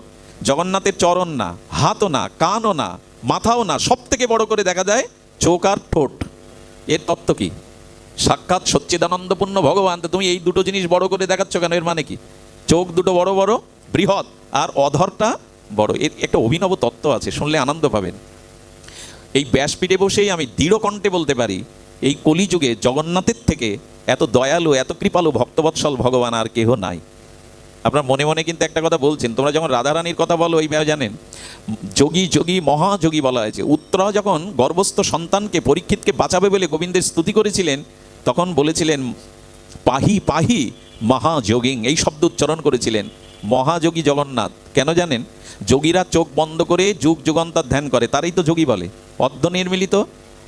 জগন্নাথের চরণ না, হাতও না, কানও না, মাথাও না, সব থেকে বড় করে দেখা যায় চোখ আর ঠোঁট। এর তত্ত্ব কি? সাক্ষাৎ সচ্চিদানন্দপূর্ণ ভগবান। তো তুমি এই দুটো জিনিস বড় করে দেখাচ্ছ কেন? এর মানে কি? চোখ দুটো বড় বড়, বৃহৎ, আর অধরটা বড়। এর একটা অভিনব তত্ত্ব আছে, শুনলে আনন্দ পাবেন। এই ব্যাসপীঠে বসেই আমি দৃঢ় কণ্ঠে বলতে পারি, এই কলিযুগে জগন্নাথের থেকে এত দয়ালু, এত কৃপালু, ভক্তবৎসল ভগবান আর কেহ নাই। আপনার মনে মনে কিন্তু একটা কথা বলছেন, তোমরা যখন রাধারানীর কথা বলো, এইভাবে জানেন যোগী যোগী মহাযোগী বলা হয়েছে। উত্তরা যখন গর্ভস্থ সন্তানকে পরীক্ষিতকে বাঁচাবে বলে গোবিন্দের স্তুতি করেছিলেন, তখন বলেছিলেন পাহি পাহি মহাযোগিং, এই শব্দ উচ্চারণ করেছিলেন। মহাযোগী জগন্নাথ কেন জানেন? যোগীরা চোখ বন্ধ করে যুগ যুগান্তর ধ্যান করে, তারাই তো যোগী বলে। অর্ধ নির্মিলিত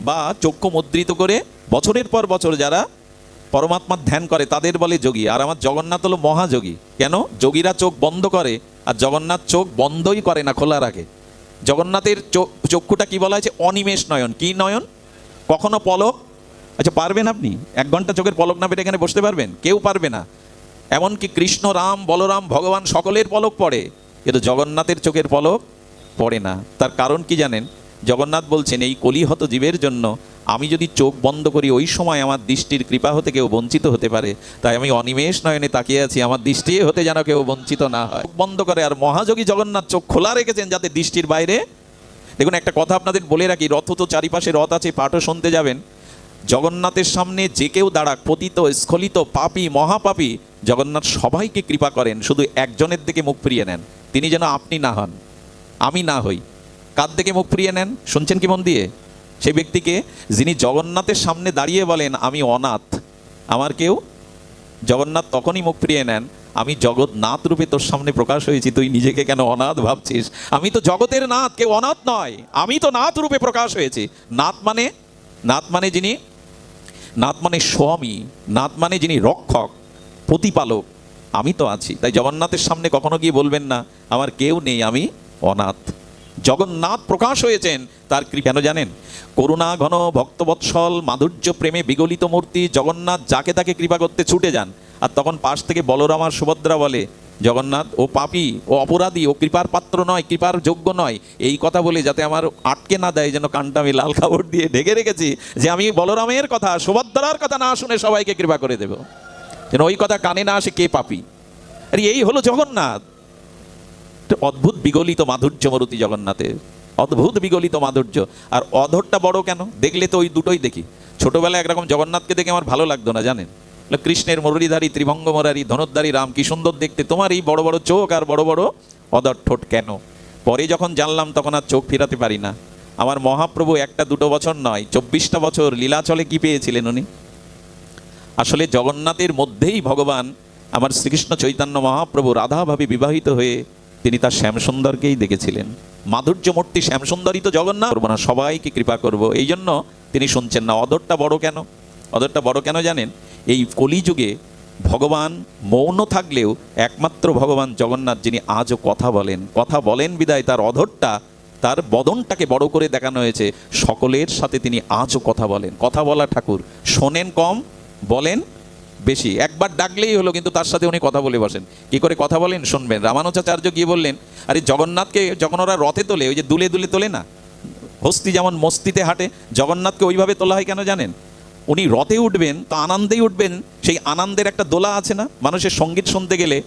বা চক্ষু মুদ্রিত করে বছরের পর বছর যারা পরমাত্মার ধ্যান করে তাদের বলে যোগী। আর আমার জগন্নাথ হলো মহাযোগী। কেন? যোগীরা চোখ বন্ধ করে, আর জগন্নাথ চোখ বন্ধই করে না, খোলা রাখে। জগন্নাথের চক্ষুটা কি বলা হয়েছে? অনিমেষ নয়ন। কি নয়ন? কখনো পলক। আচ্ছা, পারবেন আপনি 1 ঘন্টা চোখের পলক না পেটে এখানে বসতে পারবেন? কেউ পারবে না। এমনকি কৃষ্ণ, রাম, বলরাম, ভগবান সকলের পলক পড়ে, কিন্তু জগন্নাথের চোখের পলক পড়ে না। তার কারণ কি জানেন? জগন্নাথ বলছেন, এই কলিহত জীবের জন্য আমি যদি চোখ বন্ধ করি, ওই সময় আমার দৃষ্টির কৃপা হতে কেউ বঞ্চিত হতে পারে, তাই আমি অনিমেষ নয়নে তাকিয়ে আছি, আমার দৃষ্টি হতে যেন কেউ বঞ্চিত না হয়। চোখ বন্ধ করে। আর মহাযোগী জগন্নাথ চোখ খোলা রেখেছেন যাতে দৃষ্টির বাইরে। দেখুন, একটা কথা আপনাদের বলে রাখি, রথ তো চারিপাশে রথ আছে, পাঠও শুনতে যাবেন। জগন্নাথের সামনে যে কেউ দাঁড়াক, পতিত, স্খলিত, পাপী, মহাপাপী, জগন্নাথ সবাইকে কৃপা করেন, শুধু একজনের দিকে মুখ ফিরিয়ে নেন, তিনি যেন আপনি না হন, আমি না হই। কার দিকে মুখ ফিরিয়ে নেন শুনছেন কি মন দিয়ে? সেই ব্যক্তিকে যিনি জগন্নাথের সামনে দাঁড়িয়ে বলেন আমি অনাথ, আমার কেউ। জগন্নাথ তখনই মুখ ফিরিয়ে নেন, আমি জগৎনাথ রূপে তোর সামনে প্রকাশ হয়েছি, তুই নিজেকে কেন অনাথ ভাবছিস? আমি তো জগতের নাথ, কেউ অনাথ নয়, আমি তো নাথ রূপে প্রকাশ হয়েছি। নাথ মানে যিনি, নাথ মানে স্বামী, নাথ মানে যিনি রক্ষক, প্রতিপালক, আমি তো আছি। তাই জগন্নাথের সামনে কখনো গিয়ে বলবেন না আমার কেউ নেই, আমি অনাথ। জগন্নাথ প্রকাশ হয়েছেন তার কৃপা। কেন জানেন? করুণা ঘন ভক্তবৎসল মাধুর্য প্রেমে বিগলিত মূর্তি জগন্নাথ যাকে তাকে কৃপা করতে ছুটে যান। আর তখন পাশ থেকে বলরাম আর সুভদ্রা বলে, জগন্নাথ ও পাপী, ও অপরাধী, ও কৃপার পাত্র নয়, কৃপার যোগ্য নয়। এই কথা বলে যাতে আমার আটকে না দেয়, যেন কানটা আমি লাল কাপড় দিয়ে ঢেকে রেখেছি, যে আমি বলরামের কথা, সুভদ্রার কথা না শুনে সবাইকে কৃপা করে দেব, যেন ওই কথা কানে না আসে কে পাপী। আরে এই হলো জগন্নাথ। অদ্ভুত বিগলিত মাধুর্য মূর্তি জগন্নাথের, অদ্ভুত বিগলিত মাধুর্য। আর অধরটা বড় কেন? দেখলে তো ওই দুটোই দেখি। ছোটবেলায় একরকম জগন্নাথকে দেখে আমার ভালো লাগতো না, জানেন? কৃষ্ণের মুরলীধারী, ত্রিভঙ্গ মোরারি, ধনুর্ধারী রাম, কি সুন্দর দেখতে, তোমার এই বড় বড় চোখ আর বড় বড় অধর ঠোঁট কেন? পরে যখন জানলাম তখন আর চোখ ফিরাতে পারি না। আমার মহাপ্রভু 1-2 বছর নয়, 24টা বছর লীলাচলে কি পেয়েছিলেন উনি? আসলে জগন্নাথের মধ্যেই ভগবান আমার শ্রীকৃষ্ণ চৈতন্য মহাপ্রভু রাধাভাবে বিবাহিত হয়ে তিনি তার শ্যামসুন্দরকেই দেখেছিলেন। মাধুর্য মূর্তি শ্যামসুন্দরই তো জগন্নাথ। করবো না, সবাইকে কৃপা করব, এই জন্য তিনি শুনছেন না। অধরটা বড় কেন? অধরটা বড় কেন জানেন? এই কলিযুগে ভগবান মৌন থাকলেও একমাত্র ভগবান জগন্নাথ যিনি আজও কথা বলেন বিদায় তার অধরটা, তার বদনটাকে বড় করে দেখানো হয়েছে। সকলের সাথে তিনি আজও কথা বলেন। কথা বলা ঠাকুর, শোনেন কম, বলেন বেশি। একবার ডাকলেই হলো, কিন্তু তার সাথে উনি কথা বলে বসেন। কি করে কথা বলেন শুনবেন। রামানুজাচার্য গিয়ে বললেন, আরে জগন্নাথকে যখন ওরা রথে তোলে, ওই যে দুলে দুলে তোলে না, হস্তি যেমন মস্তিতে হাঁটে, জগন্নাথকে ওইভাবে তোলা হয় কেন জানেন? উনি রথে উঠবেন তো আনন্দেই উঠবেন, সেই আনন্দের একটা দোলা আছে না, মানুষের সঙ্গীত শুনতে গেলে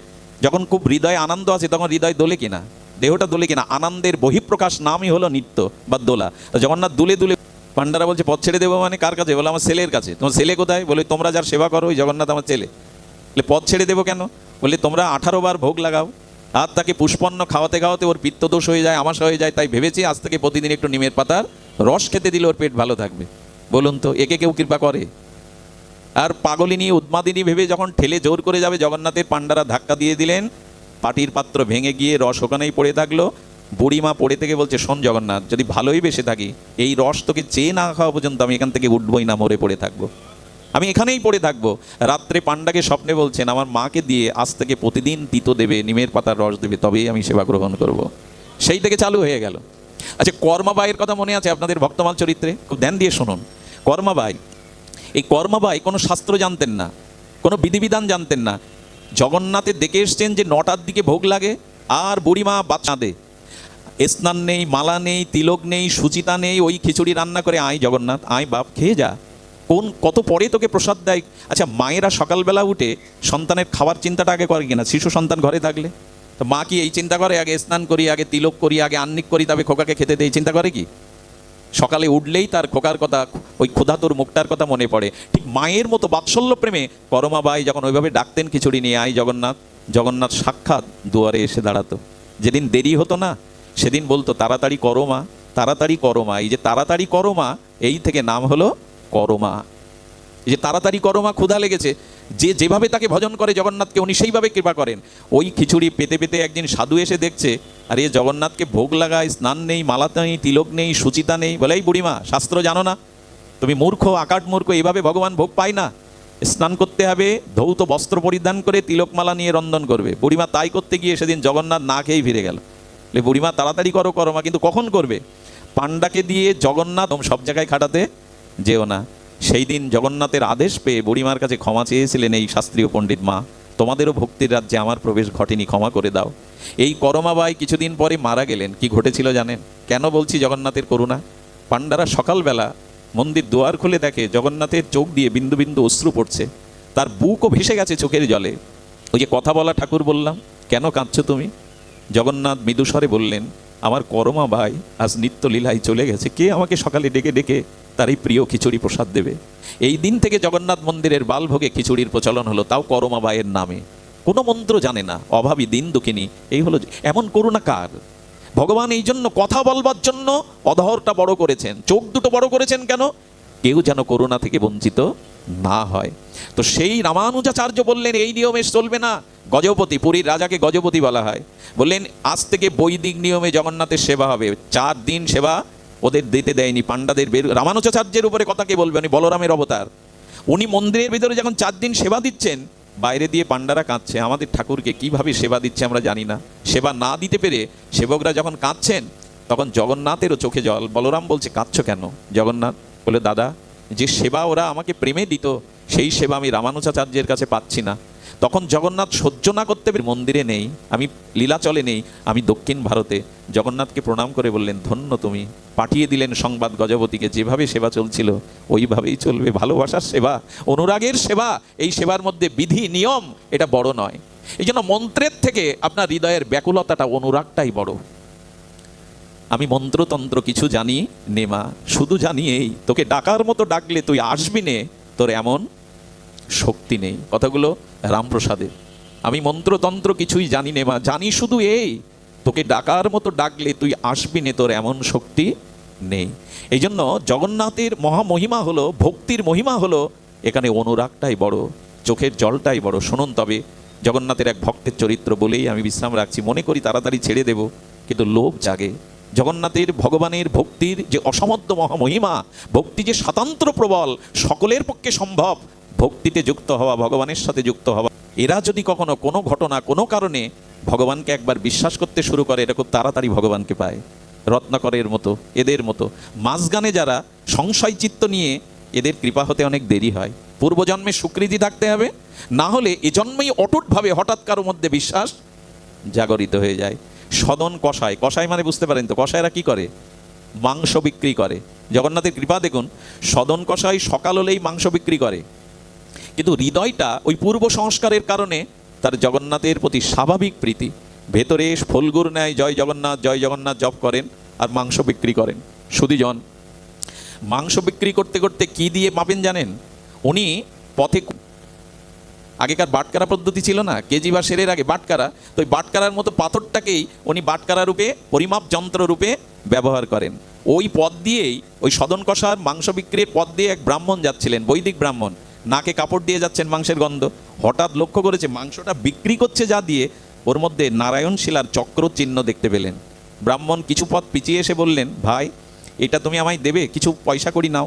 যখন খুব হৃদয়ে আনন্দ আছে তখন হৃদয় দোলে কিনা, দেহটা দোলে কিনা, আনন্দের বহিঃপ্রকাশ নামই হলো নৃত্য বা দোলা। তো জগন্নাথ দুলে দুলে, পান্ডারা বলছে পথ ছেড়ে দেবো মানে কার কাছে? বলে আমার ছেলের কাছে। তোমার ছেলে কোথায়? বলে তোমরা যার সেবা করো ওই জগন্নাথ আমার ছেলে। বলে পথ ছেড়ে দেবো কেন? বলে তোমরা 18 বার ভোগ লাগাও, আর তাকে পুষ্পন্ন খাওয়াতে খাওয়াতে ওর পিত্তদোষ হয়ে যায়, আমাশা হয়ে যায়, তাই ভেবেছি আজ থেকে প্রতিদিন একটু নিমের পাতার রস খেতে দিলে ওর পেট ভালো থাকবে। বলুন তো একে কেউ কৃপা করে? আর পাগলিনী উন্মাদিনী ভেবে যখন ঠেলে জোর করে যাবে, জগন্নাথের পান্ডারা ধাক্কা দিয়ে দিলেন, পাটির পাত্র ভেঙে গিয়ে রস ওখানেই পড়ে থাকলো। বুড়িমা পড়ে থেকে বলছে, শোন জগন্নাথ, যদি ভালোই বেসে থাকি, এই রস তোকে চেয়ে না খাওয়া পর্যন্ত আমি এখান থেকে উঠবই না, মরে পড়ে থাকবো, আমি এখানেই পড়ে থাকবো। রাত্রে পান্ডাকে স্বপ্নে বলছেন, আমার মাকে দিয়ে আজ থেকে প্রতিদিন তিতো দেবে, নিমের পাতার রস দেবে, তবেই আমি সেবা গ্রহণ করব। সেই থেকে চালু হয়ে গেল। আচ্ছা, কর্মাবাইয়ের কথা মনে আছে আপনাদের ভক্তমাল চরিত্রে? খুব ধ্যান দিয়ে শুনুন। কর্মাবাই, এই কর্মাবাই কোনো শাস্ত্র জানতেন না, কোনো বিধিবিধান জানতেন না। জগন্নাথের দেখে এসছেন যে 9টার দিকে ভোগ লাগে, আর বুড়িমা বাচ্চা দে, স্নান নেই, মালা নেই, তিলক নেই, সুচিতা নেই, ওই খিচুড়ি রান্না করে, আয় জগন্নাথ আয় বাপ খেয়ে যা, কত পরে তোকে প্রসাদ দেয়। আচ্ছা, মায়েরা সকালবেলা উঠে সন্তানের খাওয়ার চিন্তাটা আগে করে কিনা? শিশু সন্তান ঘরে থাকলে তো মা কি এই চিন্তা করে, আগে স্নান করি, আগে তিলক করি, আগে আন্নিক করি, তবে খোকাকে খেতে দেয়, চিন্তা করে কি? সকালে উঠলেই তার খোকার কথা, ওই ক্ষুধাতুর মুখটার কথা মনে পড়ে। ঠিক মায়ের মতো বাৎসল্য প্রেমে করমাবাই যখন ওইভাবে ডাকতেন খিচুড়ি নিয়ে, আয় জগন্নাথ, জগন্নাথ সাক্ষাৎ দুয়ারে এসে দাঁড়াতো। যেদিন দেরি হতো না সেদিন বলতো, তাড়াতাড়ি করো মা, তাড়াতাড়ি করো মা। এই যে তাড়াতাড়ি করো মা, এই থেকে নাম হলো করমা। এই যে তাড়াতাড়ি করমা, ক্ষুধা লেগেছে, যে যেভাবে তাকে ভজন করে জগন্নাথকে, উনি সেইভাবে কৃপা করেন। ওই খিচুড়ি পেতে পেতে একদিন সাধু এসে দেখছে, আর এ জগন্নাথকে ভোগ লাগায়, স্নান নেই, মালা নেই, তিলক নেই, সুচিতা নেই। বলে, এই বুড়িমা, শাস্ত্র জানো না? তুমি মূর্খ, আকাট মূর্খ, এইভাবে ভগবান ভোগ পায় না। স্নান করতে হবে, ধৌত বস্ত্র পরিধান করে তিলকমালা নিয়ে রন্ধন করবে। বুড়িমা তাই করতে গিয়ে সেদিন জগন্নাথ না খেয়েই ফিরে গেল। বুড়িমা তাড়াতাড়ি করো করমা, কিন্তু কখন করবে? পান্ডাকে দিয়ে জগন্নাথ সব জায়গায় খাটাতে যেও না। সেই দিন জগন্নাথের আদেশ পেয়ে বুড়িমার কাছে ক্ষমা চেয়েছিলেন, এই শাস্ত্রীয় পণ্ডিত মা, তোমাদেরও ভক্তির রাজ্যে আমার প্রবেশ ঘটেনি, ক্ষমা করে দাও। এই করমাবাই কিছুদিন পরে মারা গেলেন। কি ঘটেছিল জানেন? কেন বলছি জগন্নাথের করুণা? পান্ডারা সকালবেলা মন্দির দুয়ার খুলে দেখে জগন্নাথের চোখ দিয়ে বিন্দু বিন্দু অশ্রু পড়ছে, তার বুকও ভেসে গেছে চোখের জলে। ওই যে কথা বলা ঠাকুর বললাম, কেন কাঁদছো তুমি? জগন্নাথ মৃদুস্বরে বললেন, আমার করমা ভাই আজ নিত্য লীলায় চলে গেছে, কে আমাকে সকালে ডেকে ডেকে তার এই প্রিয় খিচুড়ি প্রসাদ দেবে? এই দিন থেকে জগন্নাথ মন্দিরের বালভোগে খিচুড়ির প্রচলন হলো, তাও করমা বাইয়ের নামে। কোনো মন্ত্র জানে না, অভাবী দিন দুঃখিনী। এই হলো এমন করুণা কার? ভগবান এই জন্য কথা বলবার জন্য অধরটা বড় করেছেন, চোখ দুটো বড় করেছেন। কেন? কেউ যেন করুণা থেকে বঞ্চিত না হয়। তো সেই রামানুজাচার্য বললেন, এই নিয়মে চলবে না। গজপতি, পুরীর রাজাকে গজপতি বলা হয়, বললেন আজ থেকে বৈদিক নিয়মে জগন্নাথের সেবা হবে। 4 দিন সেবা ওদের দিতে দেয়নি, পাণ্ডাদের রামানুজাচার্যের উপরে কথা কে বলবে? উনি বলরামের অবতার। উনি মন্দিরের ভিতরে যখন 4 দিন সেবা দিচ্ছেন, বাইরে দিয়ে পাণ্ডারা কাঁদছে, আমাদের ঠাকুরকে কিভাবে সেবা দিচ্ছে আমরা জানি না। সেবা না দিতে পেরে সেবকরা যখন কাঁদছেন, তখন জগন্নাথেরও চোখে জল। বলরাম বলছে, কাঁদছো কেন? জগন্নাথ বলে, দাদা, যে সেবা ওরা আমাকে প্রেমে দিত, সেই সেবা আমি রামানুজাচার্যের কাছে পাচ্ছি না। তখন জগন্নাথ সহ্য না করতে পেরে, মন্দিরে নেই, আমি লীলাচলে নেই, আমি দক্ষিণ ভারতে। জগন্নাথকে প্রণাম করে বললেন, ধন্য তুমি। পাঠিয়ে দিলেন সংবাদ গজপতিকে, যেভাবে সেবা চলছিল ওইভাবেই চলবে। ভালোবাসার সেবা, অনুরাগের সেবা, এই সেবার মধ্যে বিধি নিয়ম এটা বড় নয়। এই জন্য মন্ত্রের থেকে আপনার হৃদয়ের ব্যাকুলতাটা, অনুরাগটাই বড়। আমি মন্ত্রতন্ত্র কিছু জানি নে মা, শুধু জানি এই, তোকে ডাকার মতো ডাকলে তুই আসবি নে, তোর এমন শক্তি নেই। কথাগুলো রামপ্রসাদের। আমি মন্ত্রতন্ত্র কিছুই জানি নে মা, জানি শুধু এই, তোকে ডাকার মতো ডাকলে তুই আসবি নে, তোর এমন শক্তি নেই। এই জন্য জগন্নাথের মহামহিমা হলো, ভক্তির মহিমা হলো, এখানে অনুরাগটাই বড়, চোখের জলটাই বড়। শুনুন তবে জগন্নাথের এক ভক্তের চরিত্র বলেই আমি বিশ্রাম রাখছি। মনে করি তাড়াতাড়ি ছেড়ে দেব, কিন্তু লোভ জাগে। জগন্নাথের ভগবানের ভক্তির যে অসমধ্য মহামহিমা, ভক্তি যে স্বাতন্ত্র প্রবল, সকলের পক্ষে সম্ভব, ভক্তিতে যুক্ত হওয়া, ভগবানের সাথে যুক্ত হওয়া। এরা যদি কখনো কোনো ঘটনা, কোনো কারণে ভগবানকে একবার বিশ্বাস করতে শুরু করে, এটা খুব তাড়াতাড়ি ভগবানকে পায়। রত্নাকরের মতো, এদের মতো মাঝগানে যারা সংশয় চিত্ত নিয়ে, এদের কৃপা হতে অনেক দেরি হয়। পূর্বজন্মে স্বীকৃতি থাকতে হবে, না হলে এ জন্মেই অটুটভাবে হঠাৎ কারো মধ্যে বিশ্বাস জাগরিত হয়ে যায়। সদন কষাই, কষাই মানে বুঝতে পারেন তো, কষাইরা কি করে? মাংস বিক্রি করে। জগন্নাথের কৃপা দেখুন, সদন কষাই সকাল হলেই মাংস বিক্রি করে, কিন্তু হৃদয়টা ওই পূর্ব সংস্কারের কারণে তার জগন্নাথের প্রতি স্বাভাবিক প্রীতি। ভেতরে ফলগুর ন্যায় জয় জগন্নাথ জপ করেন আর মাংস বিক্রি করেন। সুধীজন, মাংস বিক্রি করতে করতে কি দিয়ে মাপেন জানেন? উনি পথে, আগেকার বাটকারা পদ্ধতি ছিল না, কেজি বা সেরের আগে বাটকারা, তো ওই বাটকারার মতো পাথরটাকেই উনি বাটকারা রূপে, পরিমাপ যন্ত্র রূপে ব্যবহার করেন। ওই পথ দিয়েই, ওই সদন কষার মাংস বিক্রির পথ দিয়ে এক ব্রাহ্মণ যাচ্ছিলেন, বৈদিক ব্রাহ্মণ, নাকে কাপড় দিয়ে যাচ্ছেন মাংসের গন্ধ। হঠাৎ লক্ষ্য করেছে মাংসটা বিক্রি করছে যা দিয়ে, ওর মধ্যে নারায়ণ শিলার চক্র চিহ্ন দেখতে পেলেন। ব্রাহ্মণ কিছু পথ পিছিয়ে এসে বললেন, ভাই এটা তুমি আমায় দেবে, কিছু পয়সা করি নাও।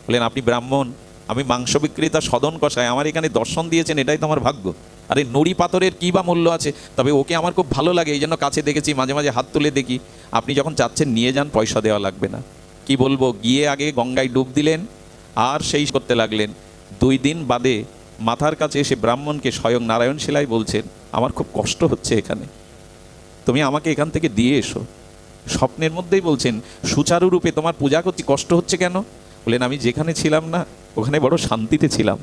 বললেন, আপনি ব্রাহ্মণ, আমি মাংস বিক্রেতা সদন কষায়, আমার এখানে দর্শন দিয়েছেন, এটাই তো আমার ভাগ্য। আরে নুড়ি পাথরের কী বা মূল্য আছে, তবে ওকে আমার খুব ভালো লাগে, এই জন্য কাছে দেখেছি, মাঝে মাঝে হাত তুলে দেখি। আপনি যখন চাচ্ছেন নিয়ে যান, পয়সা দেওয়া লাগবে না। কি বলবো, গিয়ে আগে গঙ্গায় ডুব দিলেন আর সেই করতে লাগলেন। 2 দিন বাদে মাথার কাছে এসে ব্রাহ্মণকে স্বয়ং নারায়ণ শিলাই বলছেন, আমার খুব কষ্ট হচ্ছে এখানে, তুমি আমাকে এখান থেকে দিয়ে এসো। স্বপ্নের মধ্যেই বলছেন, সুচারুরূপে তোমার পূজা করছি, কষ্ট হচ্ছে কেন? বললেন, আমি যেখানে ছিলাম না ওখানে বড় শান্তিতে ছিলাম,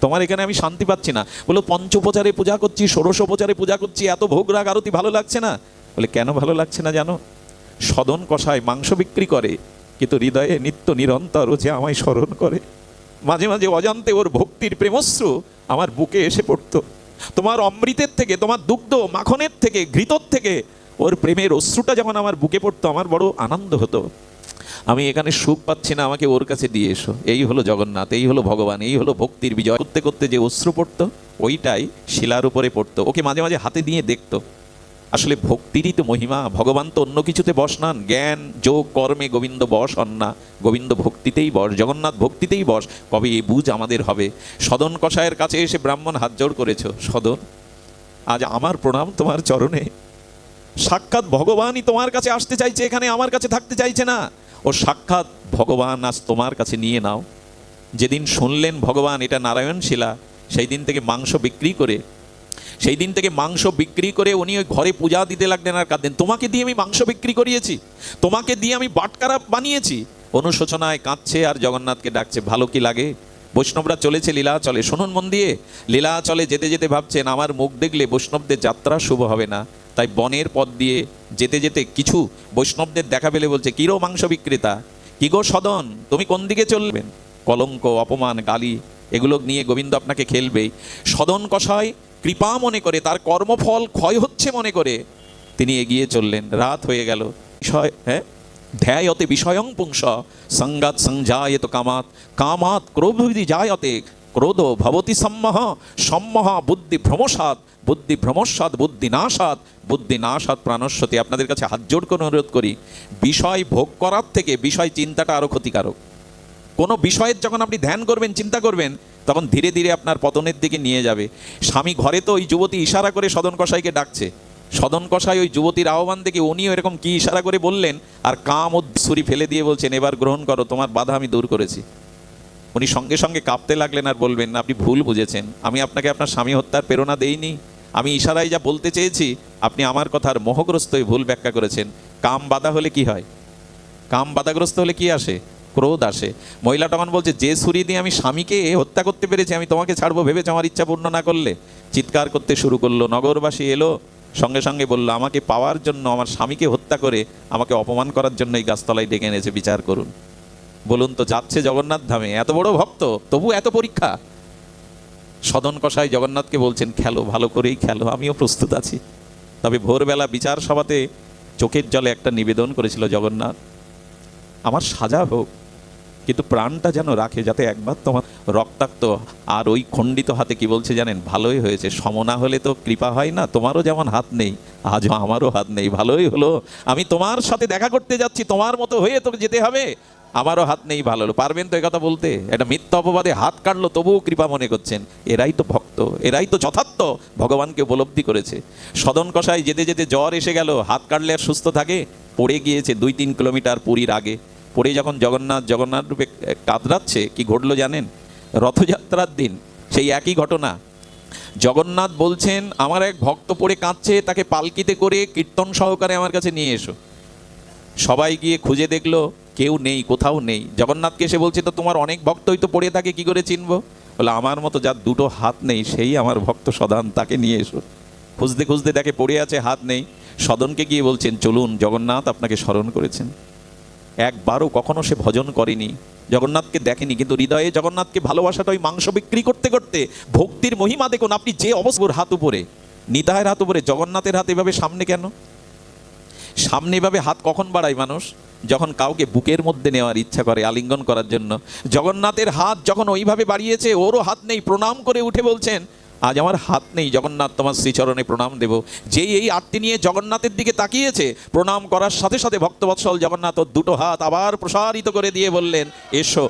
তোমার এখানে আমি শান্তি পাচ্ছি না। বলো, পঞ্চোপচারে পূজা করছি, ষোড়শোপচারে পূজা করছি, এত ভোগ রাগ আরতি ভালো লাগছে না। বলে, কেন ভালো লাগছে না জানো? সদন কষায় মাংস বিক্রি করে, কিন্তু হৃদয়ে নিত্য নিরন্তর ও যে আমায় স্মরণ করে। মাঝে মাঝে অজান্তে ওর ভক্তির প্রেমশ্রু আমার বুকে এসে পড়তো। তোমার অমৃতের থেকে, তোমার দুগ্ধ মাখনের থেকে, ঘৃতর থেকে ওর প্রেমের অশ্রুটা যখন আমার বুকে পড়তো, আমার বড় আনন্দ হতো। আমি এখানে সুখ পাচ্ছি না, আমাকে ওর কাছে দিয়ে এসো। এই হলো জগন্নাথ, এই হলো ভগবান, এই হলো ভক্তির বিজয়। করতে করতে যে অশ্রু পড়তো, ওইটাই শিলার উপরে পড়তো। ওকে মাঝে মাঝে হাতে দিয়ে দেখতো। আসলে ভক্তিরই তো মহিমা। ভগবান তো অন্য কিছুতে বস নন, জ্ঞান যোগ কর্মে গোবিন্দ বস হন না, গোবিন্দ ভক্তিতেই বস, জগন্নাথ ভক্তিতেই বস। কবে এই বুঝ আমাদের হবে? সদন কষায়ের কাছে এসে ব্রাহ্মণ হাত জোড় করেছ, সদন আজ আমার প্রণাম তোমার চরণে। সাক্ষাৎ ভগবানই তোমার কাছে আসতে চাইছে, এখানে আমার কাছে থাকতে চাইছে না। ও সাক্ষাৎ ভগবান আজ তোমার কাছে নিয়ে নাও। যেদিন শুনলেন ভগবান এটা নারায়ণ শিলা, সেই দিন থেকে মাংস বিক্রি করে উনি ওই ঘরে পূজা দিতে লাগলেন আর কাঁদলেন, তোমাকে দিয়ে আমি মাংস বিক্রি করিয়েছি, তোমাকে দিয়ে আমি বাটকারা বানিয়েছি। অনুশোচনায় কাঁদছে আর জগন্নাথকে ডাকছে। ভালো কি লাগে? বৈষ্ণবরা চলেছে লীলাচলে, শুনুন মন দিয়ে, লীলাচলে যেতে যেতে ভাবছেন, আমার মুখ দেখলে বৈষ্ণবদের যাত্রা শুভ হবে না। তাই বনের পথ দিয়ে যেতে যেতে কিছু বৈষ্ণবদের দেখা পেলে বলছে, কিরো মাংস বিক্রেতা, কি গো সদন, তুমি কোন দিকে চলবেন? কলঙ্ক, অপমান, গালি এগুলো নিয়ে গোবিন্দ আপনাকে খেলবেই। সদন কষায় কৃপা মনে করে, তার কর্মফল ক্ষয় হচ্ছে মনে করে তিনি এগিয়ে চললেন। রাত হয়ে গেল। ধ্যায়তে বিষয়ং পুংস সঙ্গাত সংজায়ত কামাত, কামাত ক্রোধবিধি জায়তে, ক্রোধ ভবতি সম্মোহ, সম্মোহ বুদ্ধি ভ্রমসাৎ, বুদ্ধি ভ্রমসাৎ বুদ্ধিনাশাৎ, বুদ্ধিনাশাৎ প্রাণস্বতী। আপনাদের কাছে হাত জোড় করে অনুরোধ করি, বিষয় ভোগ করার থেকে বিষয় চিন্তাটা আরও ক্ষতিকারক। কোনো বিষয়ের যখন আপনি ধ্যান করবেন, চিন্তা করবেন, তখন ধীরে ধীরে আপনার পতনের দিকে নিয়ে যাবে। স্বামী ঘরে তো ওই যুবতী ইশারা করে সদন কষাইকে ডাকছে। সদন কষাই ওই যুবতীর আহ্বান দেখে উনিও এরকম কি ইশারা করে বললেন, আর কাম ও ছুরি ফেলে দিয়ে বলছেন, এবার গ্রহণ করো, তোমার বাধা আমি দূর করেছি। উনি সঙ্গে সঙ্গে কাঁপতে লাগলেন আর বলবেন, আপনি ভুল বুঝেছেন, আমি আপনাকে আপনার স্বামী হত্যার প্রেরণা দেইনি। আমি ইশারায় যা বলতে চেয়েছি, আপনি আমার কথার মোহগ্রস্ত হয়ে ভুল ব্যাখ্যা করেছেন। কাম বাধা হলে কি হয়? কাম বাধাগ্রস্ত হলে কি আসে? ক্রোধ আসে। মহিলা তখন বলছে, যে ছুরি দিয়ে আমি স্বামীকে হত্যা করতে পেরেছি, আমি তোমাকে ছাড়বো ভেবেছি আমার ইচ্ছা পূর্ণ না করলে? চিৎকার করতে শুরু করলো। নগরবাসী এলো, সঙ্গে সঙ্গে বলল, আমাকে পাওয়ার জন্য, আমার স্বামীকে হত্যা করে আমাকে অপমান করার জন্য এই গাছতলায় ডেকে এনেছে, বিচার করুন। বলুন তো, যাচ্ছে জগন্নাথ ধামে, এত বড় ভক্ত, তবু এত পরীক্ষা। সদন কষাই জগন্নাথকে বলছেন, খেলো, ভালো করেই খেলো, আমিও প্রস্তুত আছি। তবে ভোরবেলা বিচার সভাতে চোখের জলে একটা নিবেদন করেছিল জগন্নাথ, আমার সাজা হোক, কিন্তু প্রাণটা যেন রাখে, যাতে একবার তোমার রক্তাক্ত আর ওই খণ্ডিত হাতে কি বলছে জানেন? ভালোই হয়েছে, সমনা হলে তো কৃপা হয় না, তোমারও যেমন হাত নেই, আজ আমারও হাত নেই, ভালোই হলো, আমি তোমার সাথে দেখা করতে যাচ্ছি, তোমার মতো হয়ে তো যেতে হবে, আমারও হাত নেই, ভালো হলো। পারবেন তো একথা বলতে? একটা মিথ্যা অপবাদে হাত কাটলো তবুও কৃপা মনে করছেন। এরাই তো ভক্ত, এরাই তো যথার্থ ভগবানকে উপলব্ধি করেছে। সদন কষায় যেতে যেতে জ্বর এসে গেল, হাত কাটলে আর সুস্থ থাকে? পড়ে গিয়েছে 2-3 কিলোমিটার পুরীর আগে। পড়ে যখন জগন্নাথ রূপে কাতরাচ্ছে, কি ঘটলো জানেন? রথযাত্রার দিন সেই একই ঘটনা। জগন্নাথ বলছেন, আমার এক ভক্ত পড়ে কাঁদছে, তাকে পালকিতে করে কীর্তন সহকারে আমার কাছে নিয়ে এসো। সবাই গিয়ে খুঁজে দেখলো কেউ নেই, কোথাও নেই। জগন্নাথকে এসে বলছে, তো তোমার অনেক ভক্তই তো পড়ে থাকে, কি করে চিনবো? বলে, আমার মতো যার 2টো হাত নেই সেই আমার ভক্ত সদান, তাকে নিয়ে এসো। খুঁজতে খুঁজতে দেখে পড়ে আছে, হাত নেই। সদনকে গিয়ে বলছেন, চলুন, জগন্নাথ আপনাকে স্মরণ করেছেন। একবারও কখনো সে ভজন করেনি, জগন্নাথকে দেখেনি, কিন্তু হৃদয়ে জগন্নাথকে ভালোবাসাটা ওই মাংস বিক্রি করতে করতে ভক্তির মহিমা দেখুন। আপনি যে অবস্থার হাত উপরে, নিতায়ের হাত উপরে, জগন্নাথের হাত এভাবে সামনে কেন? সামনে এভাবে হাত কখন বাড়ায় মানুষ? যখন কাউকে বুকের মধ্যে নেওয়ার ইচ্ছা করে, আলিঙ্গন করার জন্য। জগন্নাথের হাত যখন ওইভাবে বাড়িয়েছে, ওরও হাত নেই, প্রণাম করে উঠে বলছেন, আজ আমার হাত নেই জগন্নাথ, তোমার শ্রীচরণে প্রণাম দেব। যেই এই আরতি নিয়ে জগন্নাথের দিকে তাকিয়েছে, প্রণাম করার সাথে সাথে ভক্তবৎসল জগন্নাথ ওর 2টো হাত আবার প্রসারিত করে দিয়ে বললেন, এসো।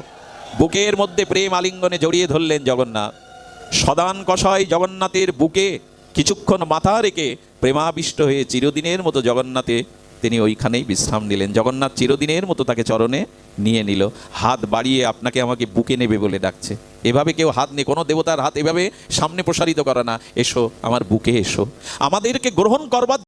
বুকের মধ্যে প্রেম আলিঙ্গনে জড়িয়ে ধরলেন জগন্নাথ। সদান কষায় জগন্নাথের বুকে কিছুক্ষণ মাথা রেখে প্রেমাবিষ্ট হয়ে চিরদিনের মতো জগন্নাথে তিনি ওইখানেই বিশ্রাম নিলেন। জগন্নাথ চিরদিনের মতো তাকে চরণে নিয়ে নিল। হাত বাড়িয়ে আপনাকে আমাকে বুকে নেবে বলে ডাকছে। এভাবে কেউ হাত নেই, কোনো দেবতার হাত এভাবে সামনে প্রসারিত করে না, এসো আমার বুকে এসো। আমাদেরকে গ্রহণ করবার